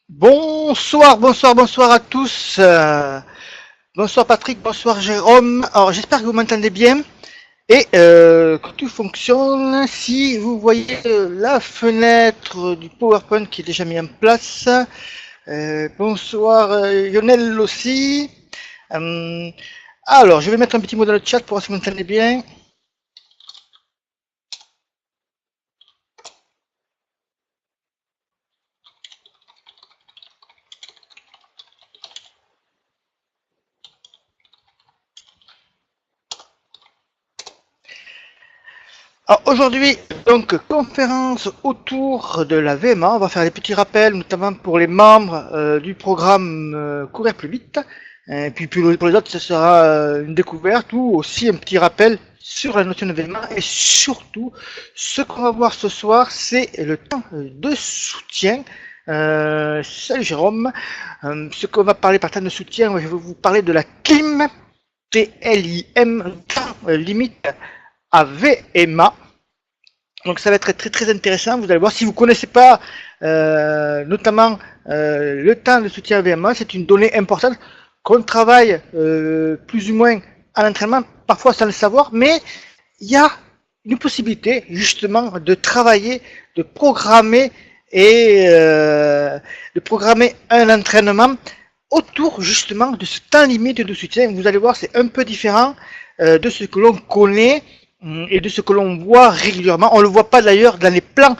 Bonsoir, bonsoir, bonsoir à tous. Bonsoir Patrick, bonsoir Jérôme. Alors j'espère que vous m'entendez bien et que tout fonctionne. Si vous voyez la fenêtre du PowerPoint qui est déjà mis en place. Bonsoir Lionel aussi. Euh, alors je vais mettre un petit mot dans le chat pour voir si vous m'entendez bien. Alors aujourd'hui, donc conférence autour de la VMA. On va faire des petits rappels, notamment pour les membres du programme Courir plus vite. Et puis pour les autres, ce sera une découverte ou aussi un petit rappel sur la notion de VMA. Et surtout, ce qu'on va voir ce soir, c'est le temps de soutien. Salut Jérôme. Ce qu'on va parler par temps de soutien, je vais vous parler de la CLIM, TLIM, temps limite à VMA. Donc ça va être très très intéressant. Vous allez voir, si vous ne connaissez pas notamment le temps de soutien à VMA, c'est une donnée importante qu'on travaille plus ou moins à l'entraînement, parfois sans le savoir, mais il y a une possibilité justement de travailler, de programmer et de programmer un entraînement autour justement de ce temps limite de soutien. Vous allez voir, c'est un peu différent de ce que l'on connaît et de ce que l'on voit régulièrement. On ne le voit pas d'ailleurs dans les plans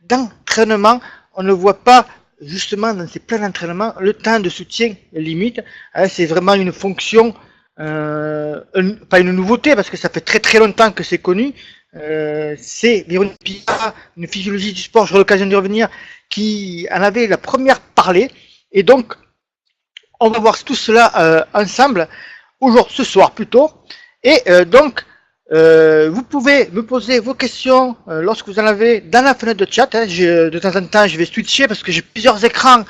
d'entraînement, on ne voit pas justement dans ces plans d'entraînement le temps de soutien limite. C'est vraiment une fonction, pas une nouveauté parce que ça fait très très longtemps que c'est connu. C'est Véronique Pillard, une physiologie du sport, j'aurai l'occasion d'y revenir, qui en avait la première parlé. Et donc, on va voir tout cela ensemble, aujourd'hui, ce soir plutôt. Et donc, vous pouvez me poser vos questions lorsque vous en avez dans la fenêtre de chat. De temps en temps, je vais switcher parce que j'ai plusieurs écrans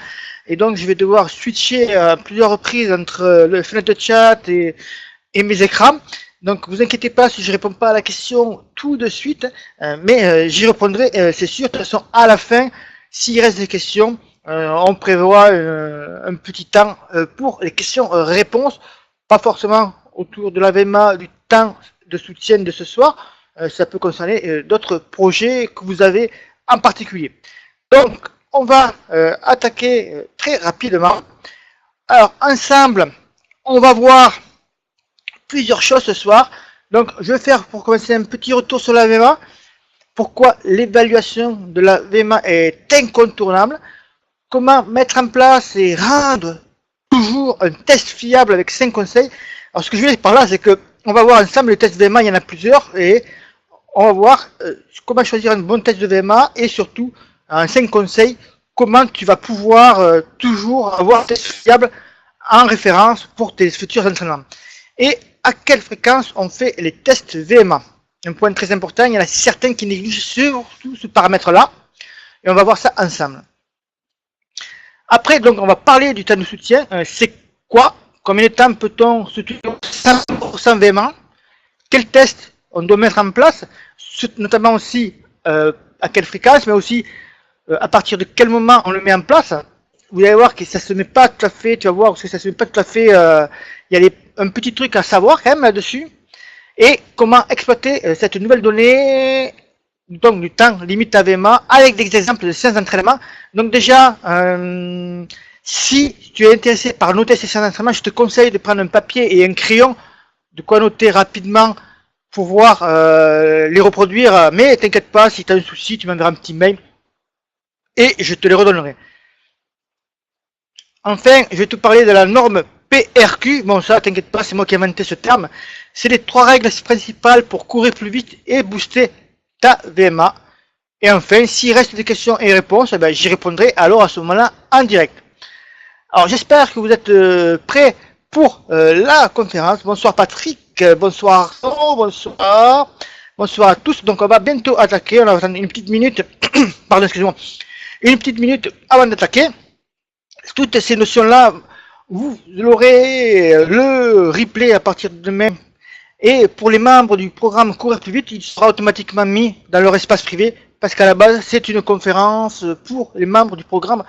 et donc je vais devoir switcher à plusieurs reprises entre la fenêtre de chat et mes écrans. Donc, vous inquiétez pas si je réponds pas à la question tout de suite, mais j'y répondrai, c'est sûr. De toute façon, à la fin, s'il reste des questions, on prévoit un petit temps pour les questions-réponses, pas forcément autour de la VMA, du temps de soutien de ce soir, ça peut concerner d'autres projets que vous avez en particulier. Donc, on va attaquer très rapidement. Alors, ensemble, on va voir plusieurs choses ce soir. Donc, je vais faire pour commencer un petit retour sur la VMA. Pourquoi l'évaluation de la VMA est incontournable. Comment mettre en place et rendre toujours un test fiable avec 5 conseils. Alors, ce que je veux dire par là, c'est que on va voir ensemble les tests VMA, il y en a plusieurs, et on va voir comment choisir un bon test de VMA, et surtout, en 5 conseils, comment tu vas pouvoir toujours avoir un test fiable en référence pour tes futurs entraînements. Et à quelle fréquence on fait les tests VMA. Un point très important, il y en a certains qui négligent surtout ce paramètre-là, et on va voir ça ensemble. Après, donc, on va parler du temps de soutien. C'est quoi? Combien de temps peut-on soutenir 100% VMA? Quel test on doit mettre en place? Notamment aussi à quelle fréquence, mais aussi à partir de quel moment on le met en place. Vous allez voir que ça se met pas tout à fait, tu vas voir que ça se met pas tout à fait, il y a un petit truc à savoir quand même là-dessus. Et comment exploiter cette nouvelle donnée, donc du temps limite à VMA, avec des exemples de séances d'entraînement. Donc déjà, si tu es intéressé par noter ces séances d'entraînement, je te conseille de prendre un papier et un crayon, de quoi noter rapidement pour pouvoir les reproduire. Mais t'inquiète pas, si tu as un souci, tu m'enverras un petit mail et je te les redonnerai. Enfin, je vais te parler de la norme PRQ. Bon, ça, t'inquiète pas, c'est moi qui ai inventé ce terme. C'est les 3 règles principales pour courir plus vite et booster ta VMA. Et enfin, s'il reste des questions et réponses, eh ben, j'y répondrai alors à ce moment-là en direct. Alors, j'espère que vous êtes prêts pour la conférence. Bonsoir Patrick, bonsoir bonsoir. Bonsoir à tous. Donc, on va bientôt attaquer. On va attendre une petite minute. Pardon, excusez-moi. Une petite minute avant d'attaquer. Toutes ces notions-là, vous aurez le replay à partir de demain. Et pour les membres du programme Courir plus vite, il sera automatiquement mis dans leur espace privé parce qu'à la base, c'est une conférence pour les membres du programme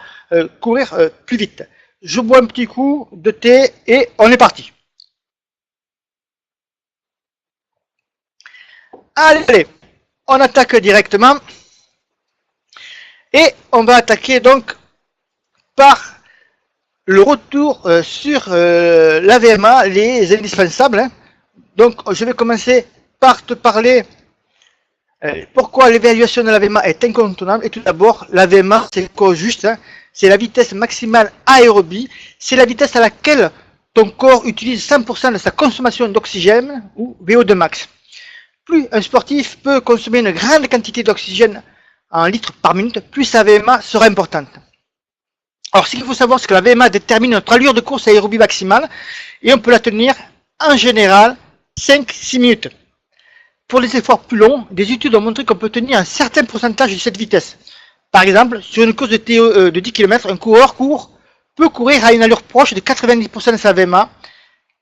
Courir plus vite. Je bois un petit coup de thé et on est parti. Allez, on attaque directement. Et on va attaquer donc par le retour sur la VMA, les indispensables. Hein. Donc je vais commencer par te parler pourquoi l'évaluation de la VMA est incontournable. Et tout d'abord, la VMA, c'est quoi juste hein, c'est la vitesse maximale aérobie. C'est la vitesse à laquelle ton corps utilise 100% de sa consommation d'oxygène ou VO2 max. Plus un sportif peut consommer une grande quantité d'oxygène en litres par minute, plus sa VMA sera importante. Alors, ce qu'il faut savoir, c'est que la VMA détermine notre allure de course aérobie maximale et on peut la tenir en général 5-6 minutes. Pour les efforts plus longs, des études ont montré qu'on peut tenir un certain pourcentage de cette vitesse. Par exemple, sur une course de 10 km, un coureur peut courir à une allure proche de 90% de sa VMA,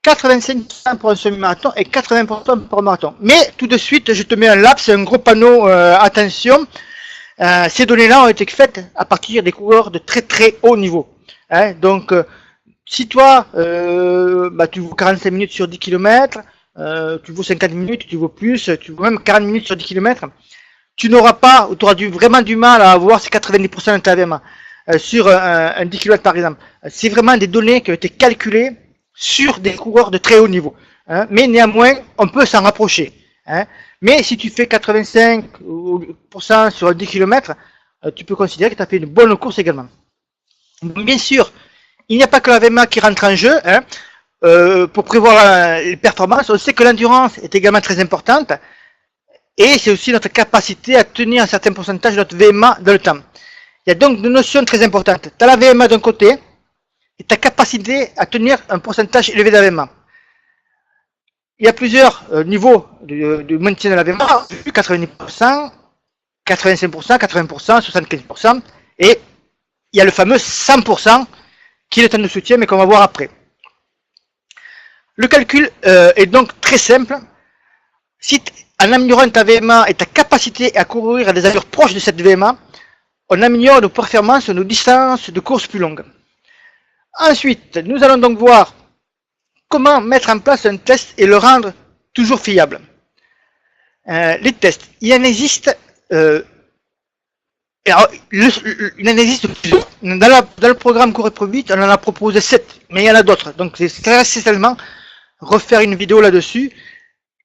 85% pour un semi-marathon et 80% pour un marathon. Mais tout de suite, je te mets un laps, un gros panneau, attention. Ces données-là ont été faites à partir des coureurs de très très haut niveau. Hein, donc, si toi, tu vaux 45 minutes sur 10 km, tu vaux 50 minutes, tu vaux plus, tu vaux même 40 minutes sur 10 km, tu n'auras pas, ou tu auras vraiment du mal à avoir ces 90% de ta VMA sur un 10 km par exemple. C'est vraiment des données qui ont été calculées sur des coureurs de très haut niveau. Hein, mais néanmoins, on peut s'en rapprocher. Hein. Mais si tu fais 85% sur 10 km, tu peux considérer que tu as fait une bonne course également. Donc, bien sûr, il n'y a pas que la VMA qui rentre en jeu. Hein. Pour prévoir les performances, on sait que l'endurance est également très importante. Et c'est aussi notre capacité à tenir un certain pourcentage de notre VMA dans le temps. Il y a donc deux notions très importantes. Tu as la VMA d'un côté et ta capacité à tenir un pourcentage élevé de la VMA. Il y a plusieurs niveaux de maintien de la VMA, 90%, 85%, 80%, 75%, et il y a le fameux 100% qui est le temps de soutien, mais qu'on va voir après. Le calcul est donc très simple. Si en améliorant ta VMA et ta capacité à courir à des allures proches de cette VMA, on améliore nos performances, nos distances de course plus longues. Ensuite, nous allons donc voir comment mettre en place un test et le rendre toujours fiable. Les tests, il en existe, il en existe plusieurs. Dans le programme Courir plus vite, on en a proposé 7, mais il y en a d'autres. Donc c'est nécessairement refaire une vidéo là-dessus.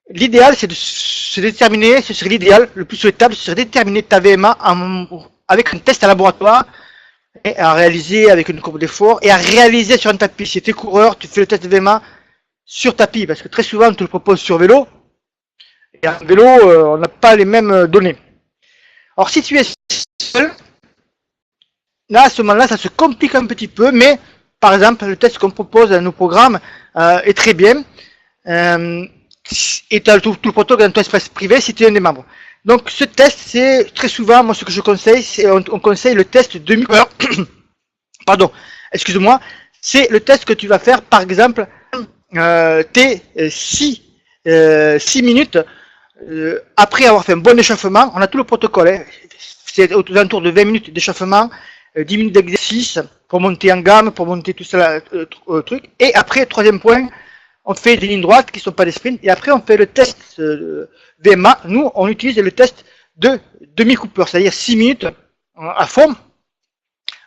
L'idéal, c'est de se déterminer, ce serait l'idéal, le plus souhaitable, ce serait de déterminer ta VMA avec un test à laboratoire et à réaliser avec une courbe d'effort et à réaliser sur un tapis. Si tu es coureur, tu fais le test de VMA sur tapis, parce que très souvent on te le propose sur vélo, et en vélo on n'a pas les mêmes données. Alors si tu es seul, là à ce moment-là ça se complique un petit peu, mais par exemple le test qu'on propose dans nos programmes est très bien, et tu as tout le protocole dans ton espace privé si tu es un des membres. Donc ce test, c'est très souvent, moi ce que je conseille, c'est on conseille le test demi-heure, pardon, excuse-moi, c'est le test que tu vas faire par exemple tes 6 minutes après avoir fait un bon échauffement. On a tout le protocole, hein. C'est autour de 20 minutes d'échauffement, 10 minutes d'exercice pour monter en gamme, pour monter tout ça, truc. Et après, troisième point, on fait des lignes droites qui ne sont pas des sprints. Et après, on fait le test VMA. Nous, on utilise le test de demi-coupeur, c'est-à-dire 6 minutes à fond.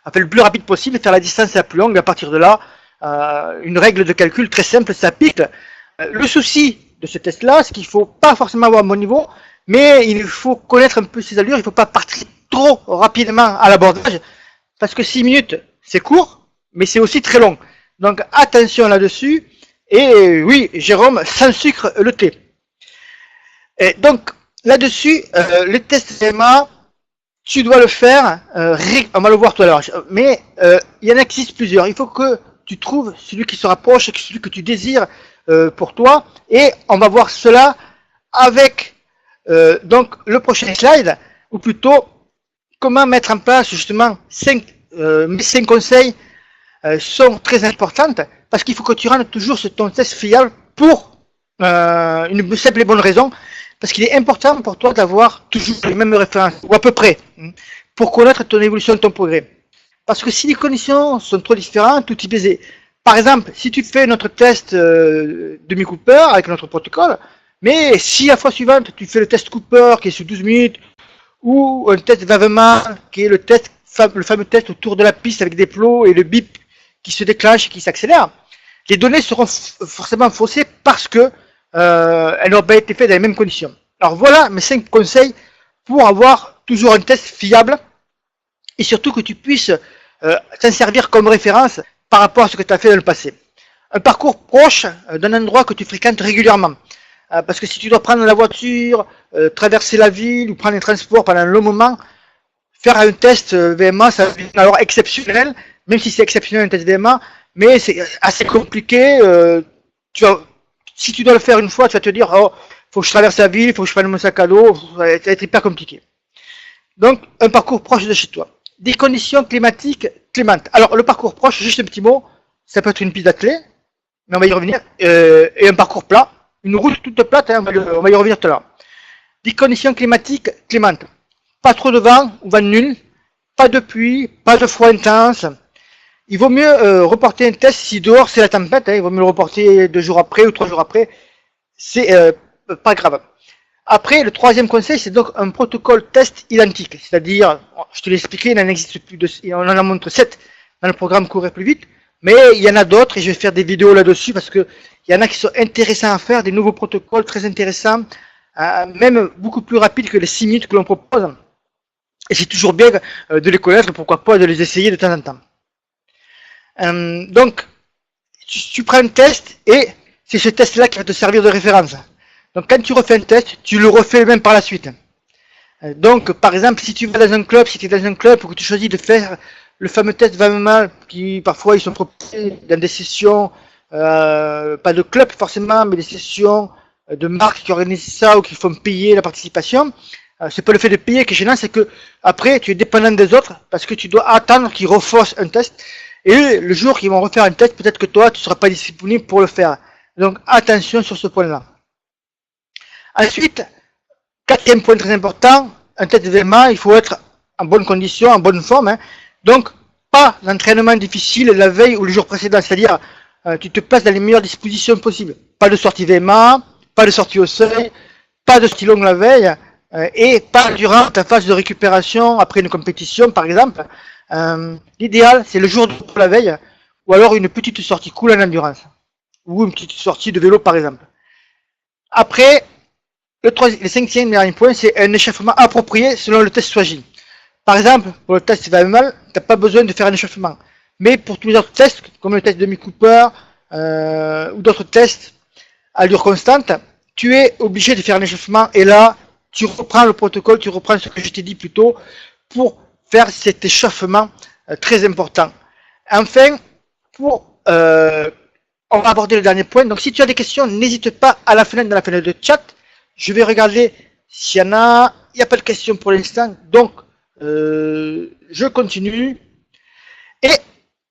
On fait le plus rapide possible et faire la distance la plus longue. À partir de là, une règle de calcul très simple s'applique. Le souci de ce test-là, c'est qu'il ne faut pas forcément avoir un bon niveau, mais il faut connaître un peu ses allures. Il ne faut pas partir trop rapidement à l'abordage, parce que 6 minutes, c'est court, mais c'est aussi très long. Donc attention là-dessus. Et oui, Jérôme, sans sucre le thé. Et donc là-dessus, le test VMA, tu dois le faire, on va le voir tout à l'heure, mais il y en existe plusieurs. Il faut que tu trouves celui qui se rapproche, celui que tu désires pour toi, et on va voir cela avec donc le prochain slide, ou plutôt comment mettre en place justement 5 conseils sont très importantes, parce qu'il faut que tu rendes toujours ton test fiable pour une simple et bonne raison, parce qu'il est important pour toi d'avoir toujours les mêmes références, ou à peu près, pour connaître ton évolution, ton progrès. Parce que si les conditions sont trop différentes, tout est baisé. Par exemple, si tu fais notre test demi Cooper avec notre protocole, mais si la fois suivante tu fais le test Cooper qui est sur 12 minutes, ou un test Waveman qui est le fameux test autour de la piste avec des plots et le bip qui se déclenche et qui s'accélère, les données seront forcément faussées parce que elles n'ont pas été faites dans les mêmes conditions. Alors voilà mes 5 conseils pour avoir toujours un test fiable et surtout que tu puisses t'en servir comme référence par rapport à ce que tu as fait dans le passé. Un parcours proche d'un endroit que tu fréquentes régulièrement. Parce que si tu dois prendre la voiture, traverser la ville ou prendre les transports pendant un long moment, faire un test VMA, ça devient alors exceptionnel, même si c'est exceptionnel un test VMA, mais c'est assez compliqué. Si tu dois le faire une fois, tu vas te dire, oh, faut que je traverse la ville, faut que je prenne mon sac à dos, ça va être hyper compliqué. Donc, un parcours proche de chez toi. Des conditions climatiques clémentes. Alors, le parcours proche, juste un petit mot, ça peut être une piste d'athlée, mais on va y revenir, et un parcours plat, une route toute plate, hein, on va y revenir tout à l'heure. Des conditions climatiques clémentes. Pas trop de vent ou vent nul, pas de pluie, pas de froid intense. Il vaut mieux reporter un test si dehors c'est la tempête, hein, il vaut mieux le reporter 2 jours après ou 3 jours après, c'est pas grave. Après, le troisième conseil, c'est donc un protocole test identique, c'est-à-dire, je te l'ai expliqué, il en existe plus de, on en a montré 7 dans le programme Courir plus vite, mais il y en a d'autres et je vais faire des vidéos là-dessus parce que il y en a qui sont intéressants à faire, des nouveaux protocoles très intéressants, même beaucoup plus rapides que les 6 minutes que l'on propose. Et c'est toujours bien de les connaître, pourquoi pas de les essayer de temps en temps. Donc, tu prends un test et c'est ce test-là qui va te servir de référence. Donc, quand tu refais un test, tu le refais même par la suite. Donc, par exemple, si tu vas dans un club, si tu es dans un club, pour que tu choisis de faire le fameux test VMA, qui parfois ils sont proposés dans des sessions, pas de club forcément, mais des sessions de marques qui organisent ça ou qui font payer la participation. C'est pas le fait de payer qui est gênant, c'est que après tu es dépendant des autres parce que tu dois attendre qu'ils refassent un test. Et le jour qu'ils vont refaire un test, peut-être que toi tu seras pas disponible pour le faire. Donc attention sur ce point-là. Ensuite, quatrième point très important, un test de VMA, il faut être en bonne condition, en bonne forme. Hein. Donc pas d'entraînement difficile la veille ou le jour précédent, c'est-à-dire tu te places dans les meilleures dispositions possibles. Pas de sortie VMA, pas de sortie au seuil, pas de sortie longue la veille. Et pas durant ta phase de récupération après une compétition par exemple. L'idéal c'est le jour de la veille ou alors une petite sortie cool en endurance ou une petite sortie de vélo par exemple. Après, le cinquième dernier point c'est un échauffement approprié selon le test SWAGI. Par exemple, pour le test VMA, tu n'as pas besoin de faire un échauffement. Mais pour tous les autres tests, comme le test de Cooper ou d'autres tests à allure constante, tu es obligé de faire un échauffement et là, tu reprends le protocole, tu reprends ce que je t'ai dit plus tôt pour faire cet échauffement très important. Enfin, on va aborder le dernier point. Donc, si tu as des questions, n'hésite pas à la fenêtre, dans la fenêtre de chat. Je vais regarder s'il y en a. Il n'y a pas de questions pour l'instant. Donc, je continue. Et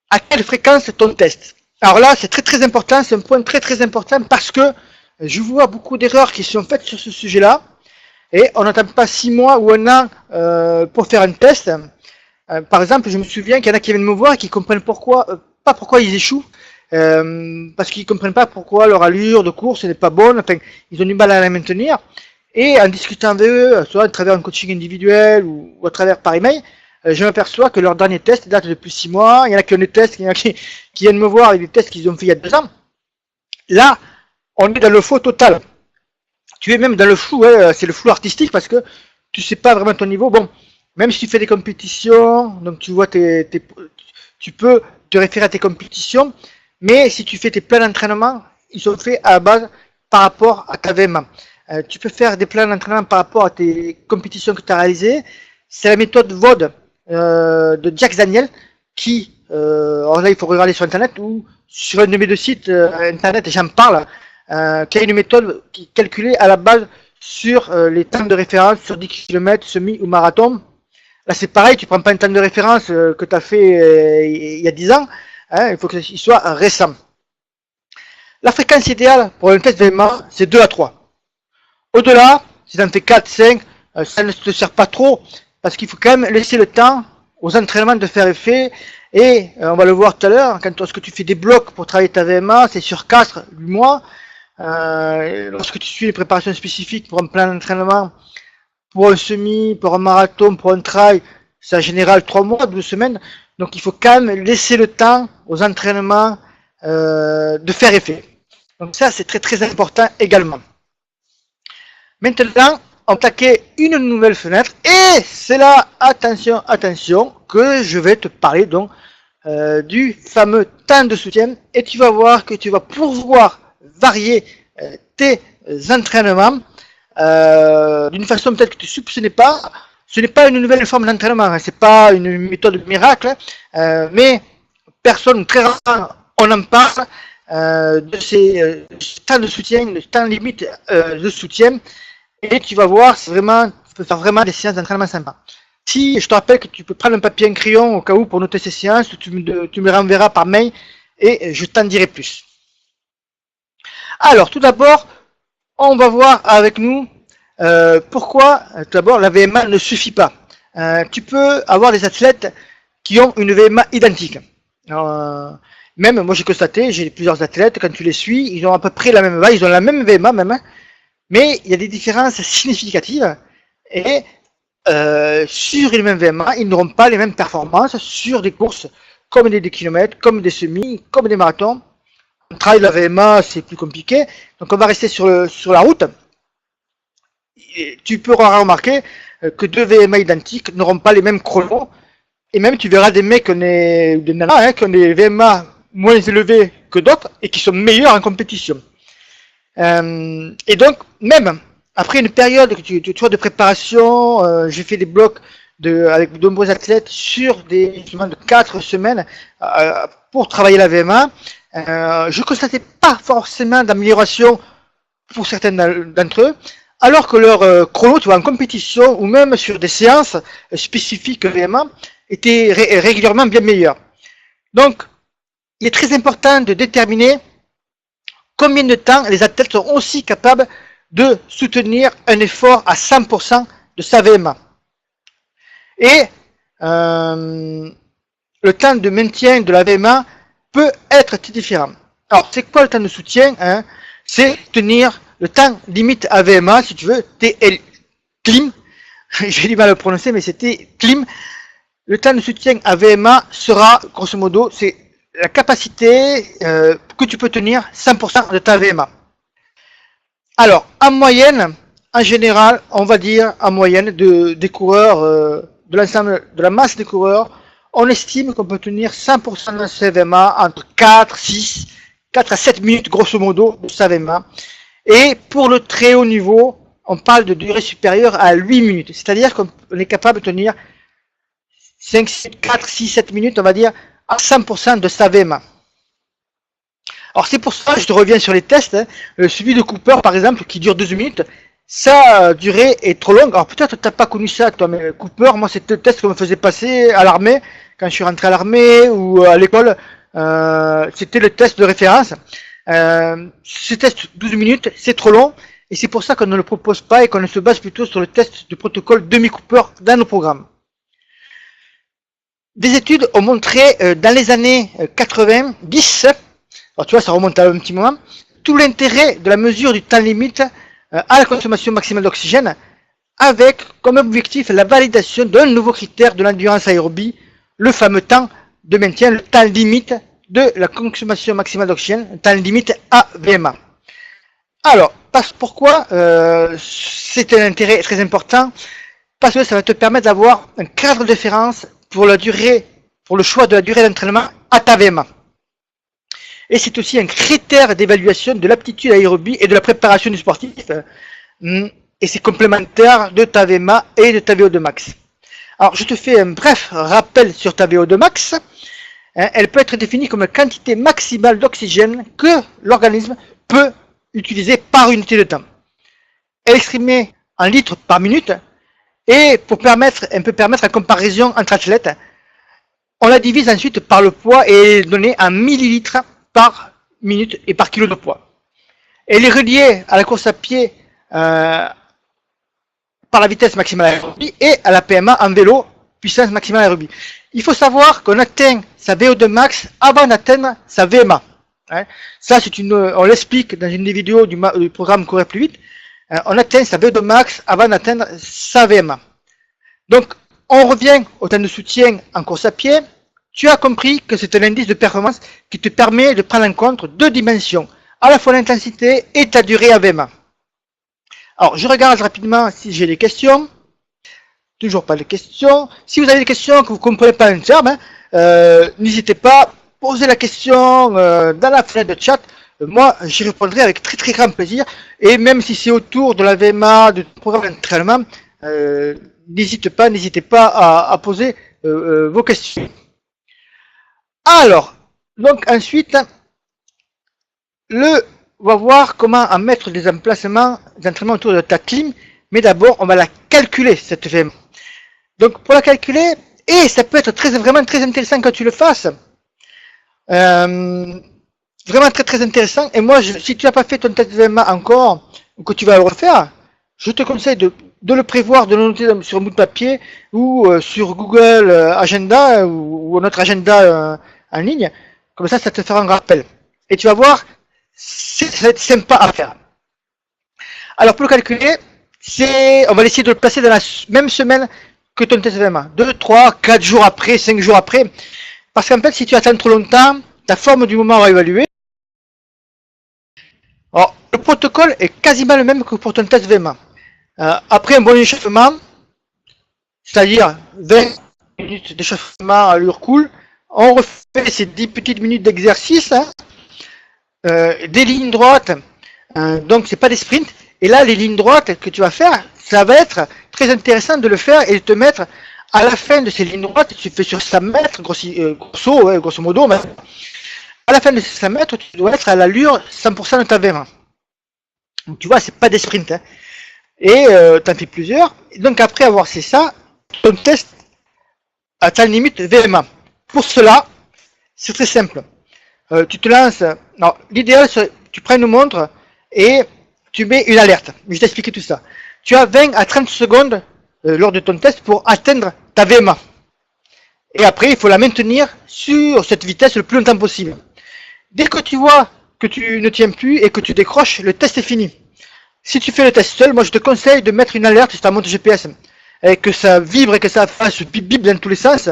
à quelle fréquence ton test? Alors là, c'est très très important. C'est un point très très important parce que je vois beaucoup d'erreurs qui sont faites sur ce sujet-là. Et on n'attend pas 6 mois ou 1 an pour faire un test. Par exemple, je me souviens qu'il y en a qui viennent me voir et qui comprennent pas pourquoi ils échouent, parce qu'ils comprennent pas pourquoi leur allure de course n'est pas bonne. Enfin, ils ont du mal à la maintenir. Et en discutant avec eux, soit à travers un coaching individuel ou à travers par email, je m'aperçois que leur dernier test date depuis 6 mois. Il y en a qui ont des tests, il y en a qui viennent me voir avec des tests qu'ils ont fait il y a 2 ans. Là, on est dans le faux total. Tu es même dans le flou, hein, c'est le flou artistique parce que tu sais pas vraiment ton niveau. Bon, même si tu fais des compétitions, donc tu vois tu peux te référer à tes compétitions, mais si tu fais tes plans d'entraînement, ils sont faits à la base par rapport à ta VMA. Tu peux faire des plans d'entraînement par rapport à tes compétitions que tu as réalisées. C'est la méthode VOD de Jack Daniel qui, alors là il faut regarder sur internet ou sur un de mes 2 sites internet, j'en parle. Qui a une méthode qui est calculée à la base sur les temps de référence sur 10 km, semi ou marathon. Là c'est pareil, tu prends pas un temps de référence que tu as fait il y a 10 ans, hein, il faut qu'il soit récent. La fréquence idéale pour un test VMA, c'est 2 à 3. Au-delà, si tu en fais 4, 5, ça ne te sert pas trop, parce qu'il faut quand même laisser le temps aux entraînements de faire effet, et on va le voir tout à l'heure, lorsque tu fais des blocs pour travailler ta VMA, c'est sur 4 mois, lorsque tu suis les préparations spécifiques pour un plan d'entraînement, pour un semi, pour un marathon, pour un trail, c'est en général 3 mois, 2 semaines, donc il faut quand même laisser le temps aux entraînements de faire effet. Donc ça, c'est très très important également. Maintenant, on va attaquer une nouvelle fenêtre, et c'est là, attention, attention, que je vais te parler donc du fameux temps de soutien, et tu vas voir que tu vas pouvoir varier tes entraînements d'une façon peut-être que tu ne soupçonnais pas. Ce n'est pas une nouvelle forme d'entraînement, hein, c'est pas une méthode miracle, mais personne, très rarement, on en parle de ces temps de soutien, de temps limite de soutien, et tu vas voir, c'est vraiment, tu peux faire vraiment des séances d'entraînement sympas. Si je te rappelle que tu peux prendre un papier et un crayon au cas où pour noter ces séances, tu me renverras par mail et je t'en dirai plus. Alors, tout d'abord, on va voir avec nous pourquoi, tout d'abord, la VMA ne suffit pas. Tu peux avoir des athlètes qui ont une VMA identique. Même, moi j'ai constaté, j'ai plusieurs athlètes, quand tu les suis, ils ont à peu près la même VMA, ils ont la même VMA même, mais il y a des différences significatives, et sur une même VMA, ils n'auront pas les mêmes performances sur des courses comme des kilomètres, comme des semis, comme des marathons. On travaille la VMA, c'est plus compliqué, donc on va rester sur la route. Et tu pourras remarquer que deux VMA identiques n'auront pas les mêmes chronos, et même tu verras des mecs, des nanas, qui ont des VMA moins élevés que d'autres et qui sont meilleurs en compétition. Et donc, même après une période de préparation, j'ai fait des blocs avec de nombreux athlètes sur des de 4 semaines pour travailler la VMA. Je constatais pas forcément d'amélioration pour certains d'entre eux, alors que leur chrono, tu vois, en compétition ou même sur des séances spécifiques VMA, était régulièrement bien meilleur. Donc, il est très important de déterminer combien de temps les athlètes sont aussi capables de soutenir un effort à 100% de sa VMA. Et le temps de maintien de la VMA peut être différent. Alors, c'est quoi le temps de soutien, hein? C'est tenir le temps limite à VMA, si tu veux, TLCLIM. J'ai du mal à le prononcer, mais c'était CLIM. Le temps de soutien à VMA sera, grosso modo, c'est la capacité que tu peux tenir 100% de ta VMA. Alors, en moyenne, en général, on va dire en moyenne des coureurs, de l'ensemble de la masse des coureurs, on estime qu'on peut tenir 100% de sa VMA entre 4 à 7 minutes grosso modo de sa VMA. Et pour le très haut niveau, on parle de durée supérieure à 8 minutes. C'est-à-dire qu'on est capable de tenir 4, 6, 7 minutes, on va dire, à 100% de sa VMA. Alors c'est pour ça que je te reviens sur les tests. Celui de Cooper, par exemple, qui dure 12 minutes, sa durée est trop longue. Alors peut-être que tu n'as pas connu ça, toi, mais Cooper, moi, c'était le test qu'on me faisait passer à l'armée, quand je suis rentré à l'armée ou à l'école. C'était le test de référence. Ce test 12 minutes, c'est trop long, et c'est pour ça qu'on ne le propose pas et qu'on se base plutôt sur le test du protocole demi-Cooper dans nos programmes. Des études ont montré dans les années 90, alors tu vois, ça remonte à un petit moment, tout l'intérêt de la mesure du temps limite à la consommation maximale d'oxygène, avec comme objectif la validation d'un nouveau critère de l'endurance aérobie, le fameux temps de maintien, le temps limite de la consommation maximale d'oxygène, le temps limite AVMA. Alors, pourquoi c'est un intérêt très important? Parce que ça va te permettre d'avoir un cadre de référence pour la durée, pour le choix de la durée d'entraînement à ta VMA. Et c'est aussi un critère d'évaluation de l'aptitude aérobie et de la préparation du sportif. Et c'est complémentaire de ta VMA et de ta VO2 max. Alors, je te fais un bref rappel sur ta VO2 max. Elle peut être définie comme la quantité maximale d'oxygène que l'organisme peut utiliser par unité de temps. Elle est exprimée en litres par minute. Et pour permettre la comparaison entre athlètes, on la divise ensuite par le poids et est donnée en millilitres par minute et par kilo de poids. Elle est reliée à la course à pied par la vitesse maximale aérobie et à la PMA en vélo, puissance maximale aérobie. Il faut savoir qu'on atteint sa VO2 max avant d'atteindre sa VMA. Hein. Ça, on l'explique dans une des vidéos du programme Courir plus vite. On atteint sa VO2 max avant d'atteindre sa VMA. Donc, on revient au temps de soutien en course à pied. Tu as compris que c'est un indice de performance qui te permet de prendre en compte deux dimensions, à la fois l'intensité et ta durée à VMA. Alors, je regarde rapidement si j'ai des questions. Toujours pas de questions. Si vous avez des questions que vous ne comprenez pas un terme, n'hésitez pas, posez la question dans la fenêtre de chat. Moi, j'y répondrai avec très très grand plaisir. Et même si c'est autour de la VMA, du programme d'entraînement, n'hésitez pas à poser vos questions. Alors, donc ensuite, on va voir comment mettre des emplacements d'entraînement autour de ta clim, mais d'abord, on va la calculer, cette VMA. Donc, pour la calculer, et ça peut être vraiment très intéressant quand tu le fasses, vraiment très intéressant, et moi, si tu n'as pas fait ton test VMA encore, ou que tu vas le refaire, je te conseille de le prévoir, de le noter sur un bout de papier, ou sur Google Agenda, ou notre agenda en ligne, comme ça te fera un rappel. Et tu vas voir, ça va être sympa à faire. Alors pour le calculer, on va essayer de le placer dans la même semaine que ton test VMA. 2, 3, 4 jours après, 5 jours après. Parce qu'en fait, si tu attends trop longtemps, ta forme du moment va évaluer. Alors, le protocole est quasiment le même que pour ton test VMA. Après un bon échauffement, c'est-à-dire 20 minutes d'échauffement à allure cool, on refait ces 10 petites minutes d'exercice, des lignes droites, donc c'est pas des sprints, et là les lignes droites que tu vas faire, ça va être très intéressant de le faire et de te mettre à la fin de ces lignes droites, tu fais sur 100 mètres, grosso modo, mais à la fin de ces 100 mètres, tu dois être à l'allure 100% de ta VMA. Donc tu vois, c'est pas des sprints, hein. Et tu en fais plusieurs, et donc après avoir fait ça, ton test à ta limite VMA. Pour cela, c'est très simple. Tu te lances. L'idéal, c'est tu prends une montre et tu mets une alerte. Je vais t'expliquer tout ça. Tu as 20 à 30 secondes lors de ton test pour atteindre ta VMA. Et après, il faut la maintenir sur cette vitesse le plus longtemps possible. Dès que tu vois que tu ne tiens plus et que tu décroches, le test est fini. Si tu fais le test seul, moi je te conseille de mettre une alerte sur ta montre GPS. Et que ça vibre et que ça fasse bip bip dans tous les sens.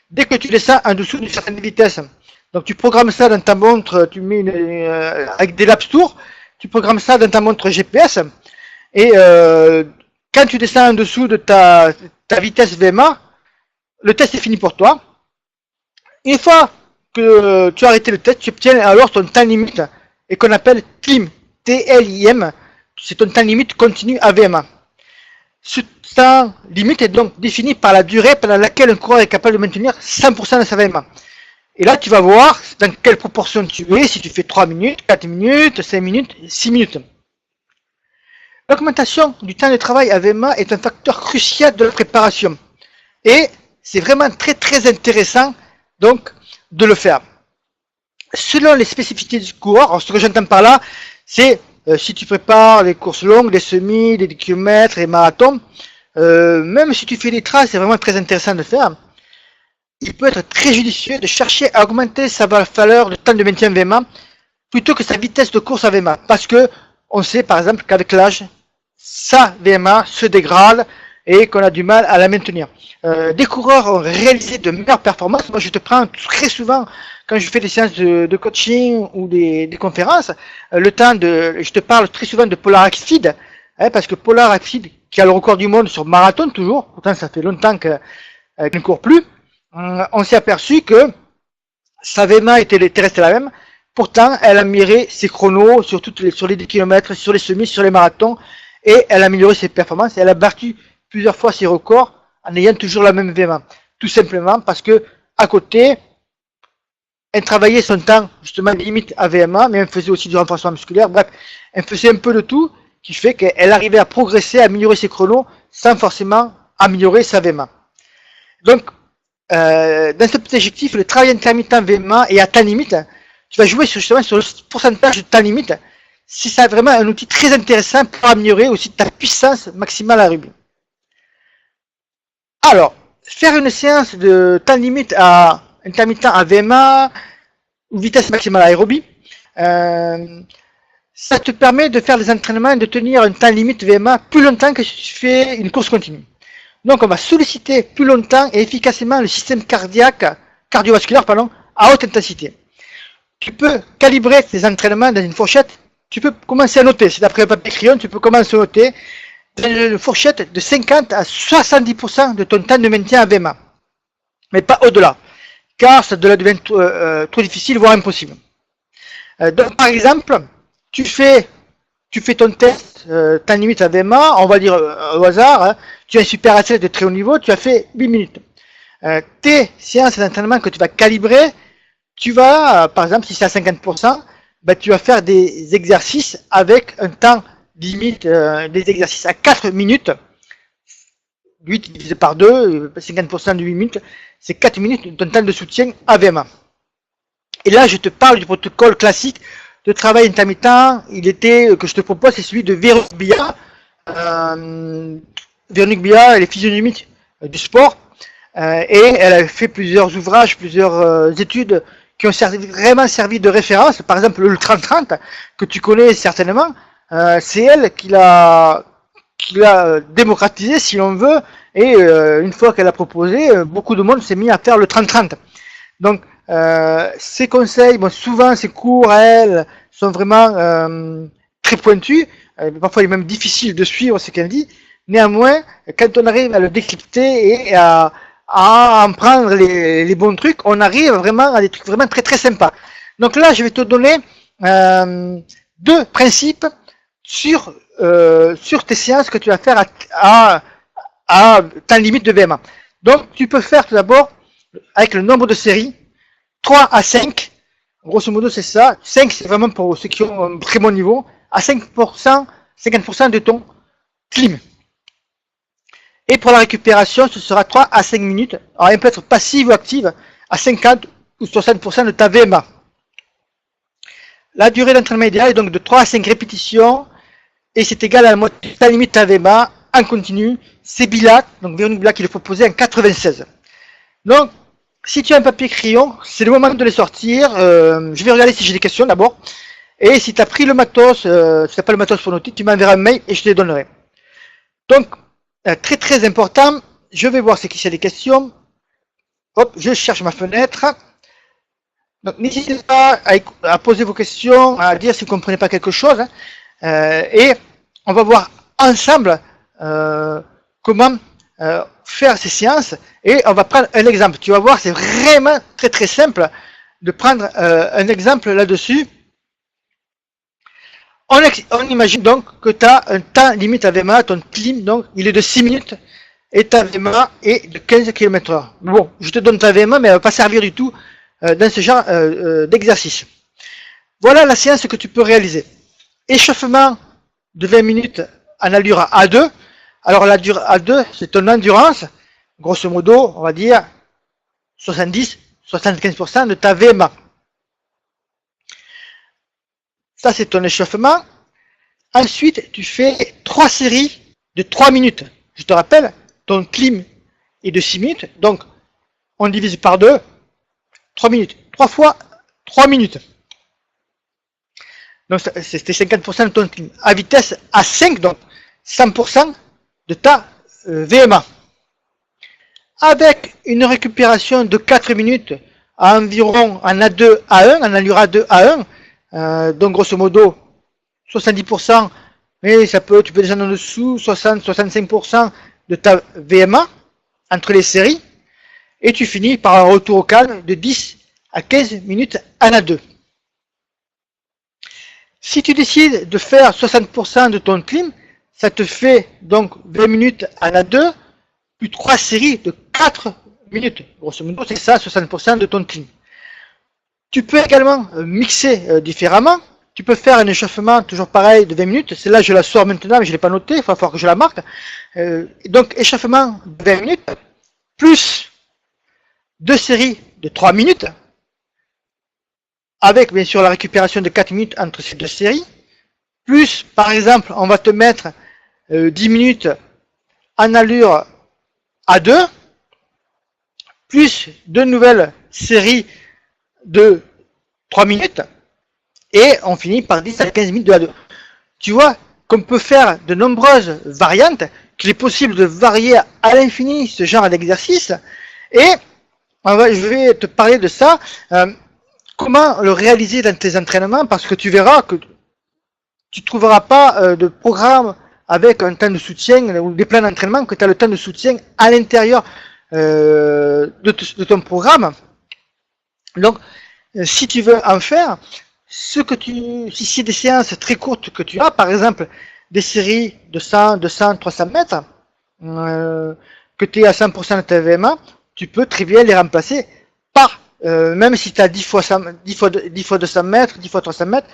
Dès que tu descends en dessous d'une certaine vitesse. Donc tu programmes ça dans ta montre, tu mets avec des laps tours, tu programmes ça dans ta montre GPS, et quand tu descends en dessous de ta vitesse VMA, le test est fini pour toi. Une fois que tu as arrêté le test, tu obtiens alors ton temps limite, et qu'on appelle TLIM, T-L-I-M, c'est ton temps limite continu à VMA. Ce temps limite est donc défini par la durée pendant laquelle un coureur est capable de maintenir 100% de sa VMA. Et là, tu vas voir dans quelle proportion tu es, si tu fais 3 minutes, 4 minutes, 5 minutes, 6 minutes. L'augmentation du temps de travail à VMA est un facteur crucial de la préparation. Et c'est vraiment très intéressant donc de le faire. Selon les spécificités du coureur, alors ce que j'entends par là, c'est si tu prépares les courses longues, les semis, les 10 km, les marathons, même si tu fais des traces, c'est vraiment très intéressant de le faire. Il peut être très judicieux de chercher à augmenter sa valeur de temps de maintien VMA plutôt que sa vitesse de course à VMA. Parce que on sait par exemple qu'avec l'âge, sa VMA se dégrade et qu'on a du mal à la maintenir. Des coureurs ont réalisé de meilleures performances. Moi je te prends très souvent, quand je fais des séances de coaching ou des conférences, je te parle très souvent de Polar Axfeed, parce que Polar Axfeed, qui a le record du monde sur marathon toujours, pourtant ça fait longtemps qu'elle ne court plus, on s'est aperçu que sa VMA était restée la même. Pourtant, elle a amélioré ses chronos sur les 10 km, sur les semis, sur les marathons, et elle a amélioré ses performances. Et elle a battu plusieurs fois ses records en ayant toujours la même VMA. Tout simplement parce que à côté, elle travaillait son temps justement limite à VMA, mais elle faisait aussi du renforcement musculaire. Bref, elle faisait un peu de tout, qui fait qu'elle arrivait à progresser, à améliorer ses chronos, sans forcément améliorer sa VMA. Donc, dans ce petit objectif, le travail intermittent VMA et à temps limite, tu vas jouer justement sur le pourcentage de temps limite. C'est ça vraiment un outil très intéressant pour améliorer aussi ta puissance maximale à rugby. Alors, faire une séance de temps limite à intermittent à VMA ou vitesse maximale aérobie, ça te permet de faire des entraînements et de tenir un temps limite VMA plus longtemps que si tu fais une course continue. Donc on va solliciter plus longtemps et efficacement le système cardiovasculaire à haute intensité. Tu peux calibrer tes entraînements dans une fourchette, tu peux commencer à noter, c'est d'après un papier crayon, tu peux commencer à noter dans une fourchette de 50 à 70% de ton temps de maintien à VMA. Mais pas au-delà, car ça devient trop difficile, voire impossible. Donc par exemple, tu fais ton test, temps limite à VMA, on va dire au hasard, hein, tu as un super athlète de très haut niveau, tu as fait 8 minutes. Tes séances d'entraînement que tu vas calibrer, tu vas, par exemple, si c'est à 50%, ben, tu vas faire des exercices avec un temps limite, des exercices à 4 minutes, 8 divisé par 2, 50% de 8 minutes, c'est 4 minutes de ton temps de soutien à VMA. Et là, je te parle du protocole classique de travail intermittent. Que je te propose, c'est celui de Véronique Billard. Véronique Billard, elle est physionomiste du sport. Et elle a fait plusieurs ouvrages, plusieurs études qui ont vraiment servi de référence. Par exemple, le 30-30, que tu connais certainement, c'est elle qui l'a démocratisé, si l'on veut. Et une fois qu'elle a proposé, beaucoup de monde s'est mis à faire le 30-30. Donc, ces conseils, bon, souvent ces cours à elle sont vraiment très pointus, parfois il est même difficile de suivre ce qu'elle dit. Néanmoins, quand on arrive à le décrypter et à en prendre les bons trucs, on arrive vraiment à des trucs vraiment très très sympas. Donc là, je vais te donner 2 principes sur tes séances que tu vas faire à temps limite de VMA. Donc tu peux faire tout d'abord avec le nombre de séries 3 à 5, grosso modo c'est ça. 5 c'est vraiment pour ceux qui ont un très bon niveau, à 5%, 50% de ton clim. Et pour la récupération, ce sera 3 à 5 minutes. Alors elle peut être passive ou active à 50 ou 60% de ta VMA. La durée d'entraînement idéale est donc de 3 à 5 répétitions et c'est égal à la moitié de ta limite ta VMA en continu. C'est Bilat, donc Véronique Bilat qui le proposait en 96. Donc, si tu as un papier crayon, c'est le moment de les sortir. Je vais regarder si j'ai des questions d'abord. Et si tu as pris le matos, si tu n'as pas le matos pour noter, tu m'enverras un mail et je te les donnerai. Donc, très très important, je vais voir s'il y a des questions. Hop, je cherche ma fenêtre. Donc, n'hésitez pas à poser vos questions, à dire si vous ne comprenez pas quelque chose. Et on va voir ensemble comment faire ces séances et on va prendre un exemple. Tu vas voir, c'est vraiment très très simple de prendre un exemple là-dessus. On imagine donc que tu as un temps limite à VMA, ton clim, donc il est de 6 minutes et ta VMA est de 15 km/h. Bon, je te donne ta VMA, mais elle ne va pas servir du tout dans ce genre d'exercice. Voilà la séance que tu peux réaliser. Échauffement de 20 minutes en allure à A2. Alors la durée A2, c'est ton endurance, grosso modo, on va dire 70-75% de ta VMA. Ça, c'est ton échauffement. Ensuite, tu fais 3 séries de 3 minutes. Je te rappelle, ton clim est de 6 minutes. Donc, on divise par 2, 3 minutes. 3 fois 3 minutes. Donc, c'était 50% de ton clim. À vitesse A5, donc 100% de ta VMA. Avec une récupération de 4 minutes à environ en A2 A1, en allure A2 A1, donc grosso modo 70%, mais tu peux descendre en dessous, 60-65% de ta VMA entre les séries, et tu finis par un retour au calme de 10 à 15 minutes en A2. Si tu décides de faire 60% de ton clim, ça te fait donc 20 minutes en A2, plus 3 séries de 4 minutes. Grosso modo, c'est ça, 60% de ton clim. Tu peux également mixer différemment. Tu peux faire un échauffement toujours pareil de 20 minutes. Celle-là, je la sors maintenant, mais je ne l'ai pas notée. Il va falloir que je la marque. Donc, échauffement de 20 minutes, plus 2 séries de 3 minutes, avec bien sûr la récupération de 4 minutes entre ces 2 séries. Plus, par exemple, on va te mettre 10 minutes en allure à 2, plus 2 nouvelles séries de 3 minutes, et on finit par 10 à 15 minutes de A2. Tu vois qu'on peut faire de nombreuses variantes, qu'il est possible de varier à l'infini ce genre d'exercice, et je vais te parler de ça, comment le réaliser dans tes entraînements, parce que tu verras que tu ne trouveras pas de programme avec un temps de soutien ou des plans d'entraînement que tu as le temps de soutien à l'intérieur de ton programme. Donc, si tu veux en faire, si c'est des séances très courtes que tu as, par exemple des séries de 100, 200, 300 mètres, que tu es à 100% de ta VMA, tu peux très bien les remplacer par, même si tu as 10 fois 200 mètres, 10 fois 300 mètres,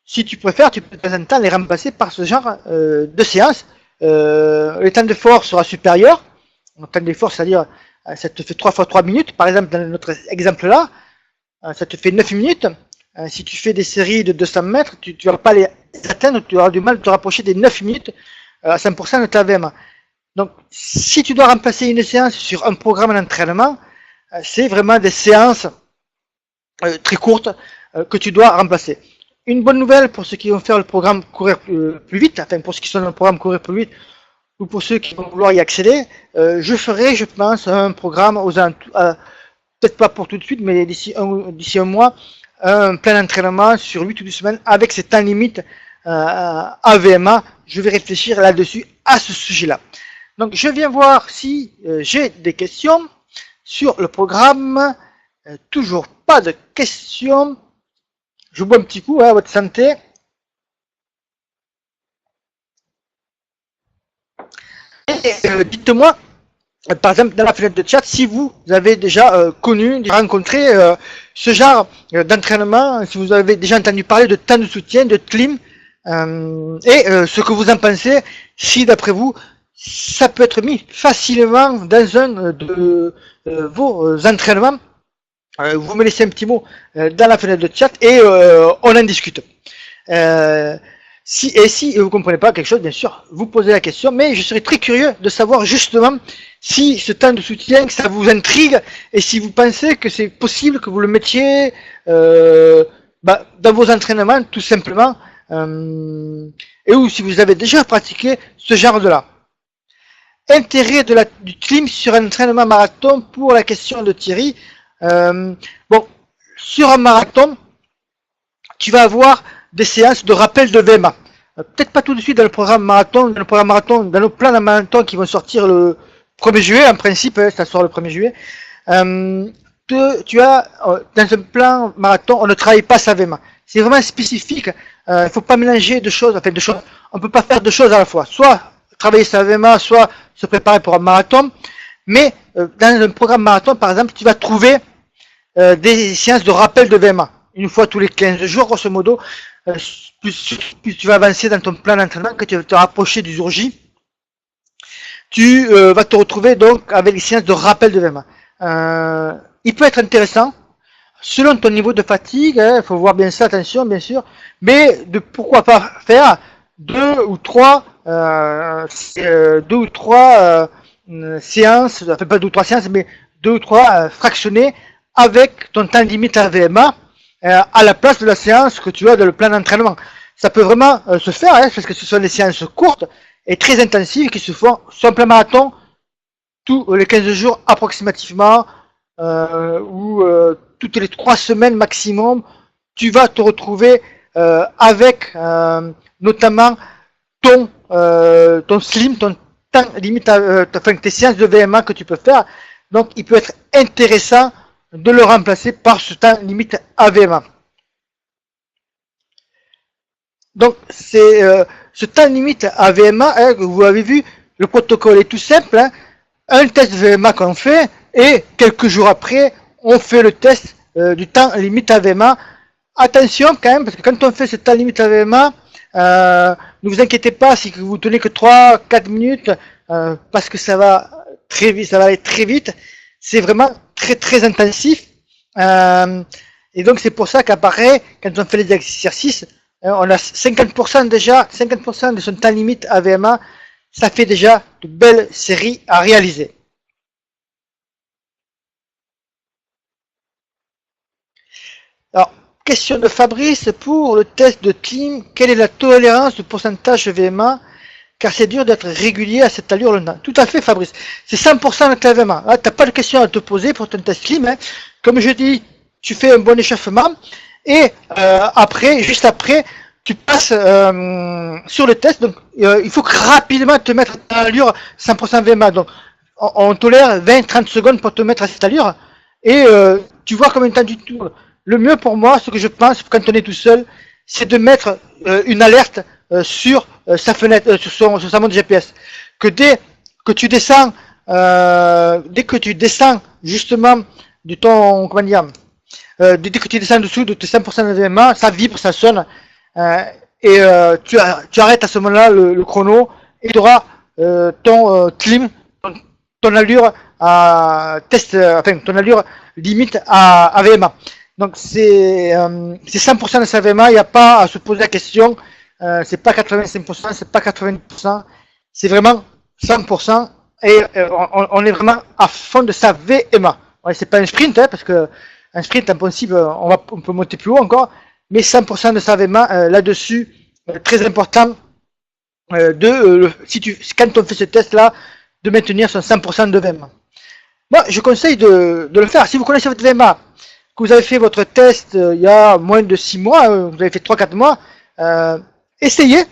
si tu préfères, tu peux de temps en temps les remplacer par ce genre de séance. Le temps d'effort sera supérieur. Le temps d'effort, c'est-à-dire, ça te fait 3 fois 3 minutes. Par exemple, dans notre exemple là, ça te fait 9 minutes. Si tu fais des séries de 200 mètres, tu ne vas pas les atteindre, tu auras du mal de te rapprocher des 9 minutes à 100% de ta VMA. Donc, si tu dois remplacer une séance sur un programme d'entraînement, c'est vraiment des séances très courtes que tu dois remplacer. Une bonne nouvelle pour ceux qui vont faire le programme courir plus vite, enfin pour ceux qui sont dans le programme courir plus vite, ou pour ceux qui vont vouloir y accéder, je ferai, je pense, un programme aux peut-être pas pour tout de suite, mais d'ici un mois, un plein d'entraînement sur 8 ou 10 semaines avec ces temps limites AVMA. Je vais réfléchir là-dessus à ce sujet-là. Donc je viens voir si j'ai des questions sur le programme. Toujours pas de questions. Je bois un petit coup à votre santé. Dites-moi, par exemple, dans la fenêtre de chat, si vous avez déjà connu, rencontré ce genre d'entraînement, si vous avez déjà entendu parler de temps de soutien, de clim, et ce que vous en pensez, si d'après vous, ça peut être mis facilement dans un de vos entraînements. Vous me laissez un petit mot dans la fenêtre de chat et on en discute. Si vous comprenez pas quelque chose, bien sûr, vous posez la question, mais je serais très curieux de savoir justement si ce temps de soutien, ça vous intrigue et si vous pensez que c'est possible que vous le mettiez dans vos entraînements, tout simplement, et ou si vous avez déjà pratiqué ce genre de là. Intérêt du clim sur un entraînement marathon pour la question de Thierry. Bon, sur un marathon, tu vas avoir des séances de rappel de VMA. Peut-être pas tout de suite dans le programme marathon, dans nos plans de marathon qui vont sortir le 1er juillet, en principe, ça sort le 1er juillet. Tu as, dans un plan marathon, on ne travaille pas sa VMA. C'est vraiment spécifique. Il faut pas mélanger de choses, on peut pas faire deux choses à la fois. Soit travailler sa VMA, soit se préparer pour un marathon. Mais dans un programme marathon, par exemple, tu vas trouver des séances de rappel de VMA. Une fois tous les 15 jours, grosso modo, plus tu vas avancer dans ton plan d'entraînement, que tu vas te rapprocher du jour J, tu vas te retrouver donc avec des séances de rappel de VMA. Il peut être intéressant, selon ton niveau de fatigue, il faut voir bien ça, attention, bien sûr, mais pourquoi pas faire deux ou trois séances, enfin pas deux ou trois séances, mais deux ou trois fractionnés avec ton temps limite à VMA à la place de la séance que tu as dans le plan d'entraînement. Ça peut vraiment se faire, parce que ce sont des séances courtes et très intensives qui se font sur un plan marathon tous les 15 jours approximativement, ou toutes les 3 semaines maximum, tu vas te retrouver avec notamment ton slim, ton temps limite, tes séances de VMA que tu peux faire. Donc il peut être intéressant de le remplacer par ce temps limite AVMA. Donc c'est ce temps limite AVMA, vous avez vu, le protocole est tout simple, un test VMA qu'on fait et quelques jours après on fait le test du temps limite AVMA. Attention quand même, parce que quand on fait ce temps limite AVMA, ne vous inquiétez pas si vous tenez que 3-4 minutes, parce que ça va très vite, ça va aller très vite. C'est vraiment très intensif, et donc c'est pour ça qu'apparaît quand on fait les exercices, on a 50% déjà, 50% de son temps limite AVMA, ça fait déjà de belles séries à réaliser. question de Fabrice pour le test de team. Quelle est la tolérance de pourcentage VMA? Car c'est dur d'être régulier à cette allure longtemps. Tout à fait, Fabrice. C'est 100% de ta VMA. Là, t'as pas de question à te poser pour ton test team. Hein. Comme je dis, tu fais un bon échauffement et après, juste après, tu passes sur le test. Donc, il faut que rapidement te mettre à l'allure 100% VMA. Donc, on tolère 20-30 secondes pour te mettre à cette allure et tu vois combien de temps tu tournes. Le mieux pour moi, ce que je pense quand on est tout seul, c'est de mettre une alerte sur sa fenêtre, sur sa montre GPS. Que dès que tu descends, justement de ton, comment dire, dès que tu descends dessous de tes 100% de VMA, ça vibre, ça sonne, et tu arrêtes à ce moment-là le chrono et tu auras ton clim, ton allure à test, enfin ton allure limite à VMA. Donc c'est 100% de sa VMA, il n'y a pas à se poser la question, c'est pas 85%, c'est pas 80%, c'est vraiment 100% et on est vraiment à fond de sa VMA. Ouais, c'est pas un sprint, hein, parce que un sprint en principe on peut monter plus haut encore, mais 100% de sa VMA là-dessus, très important quand on fait ce test là, de maintenir son 100% de VMA. Moi je conseille de le faire. Si vous connaissez votre VMA, que vous avez fait votre test il y a moins de 6 mois, vous avez fait 3-4 mois, essayez,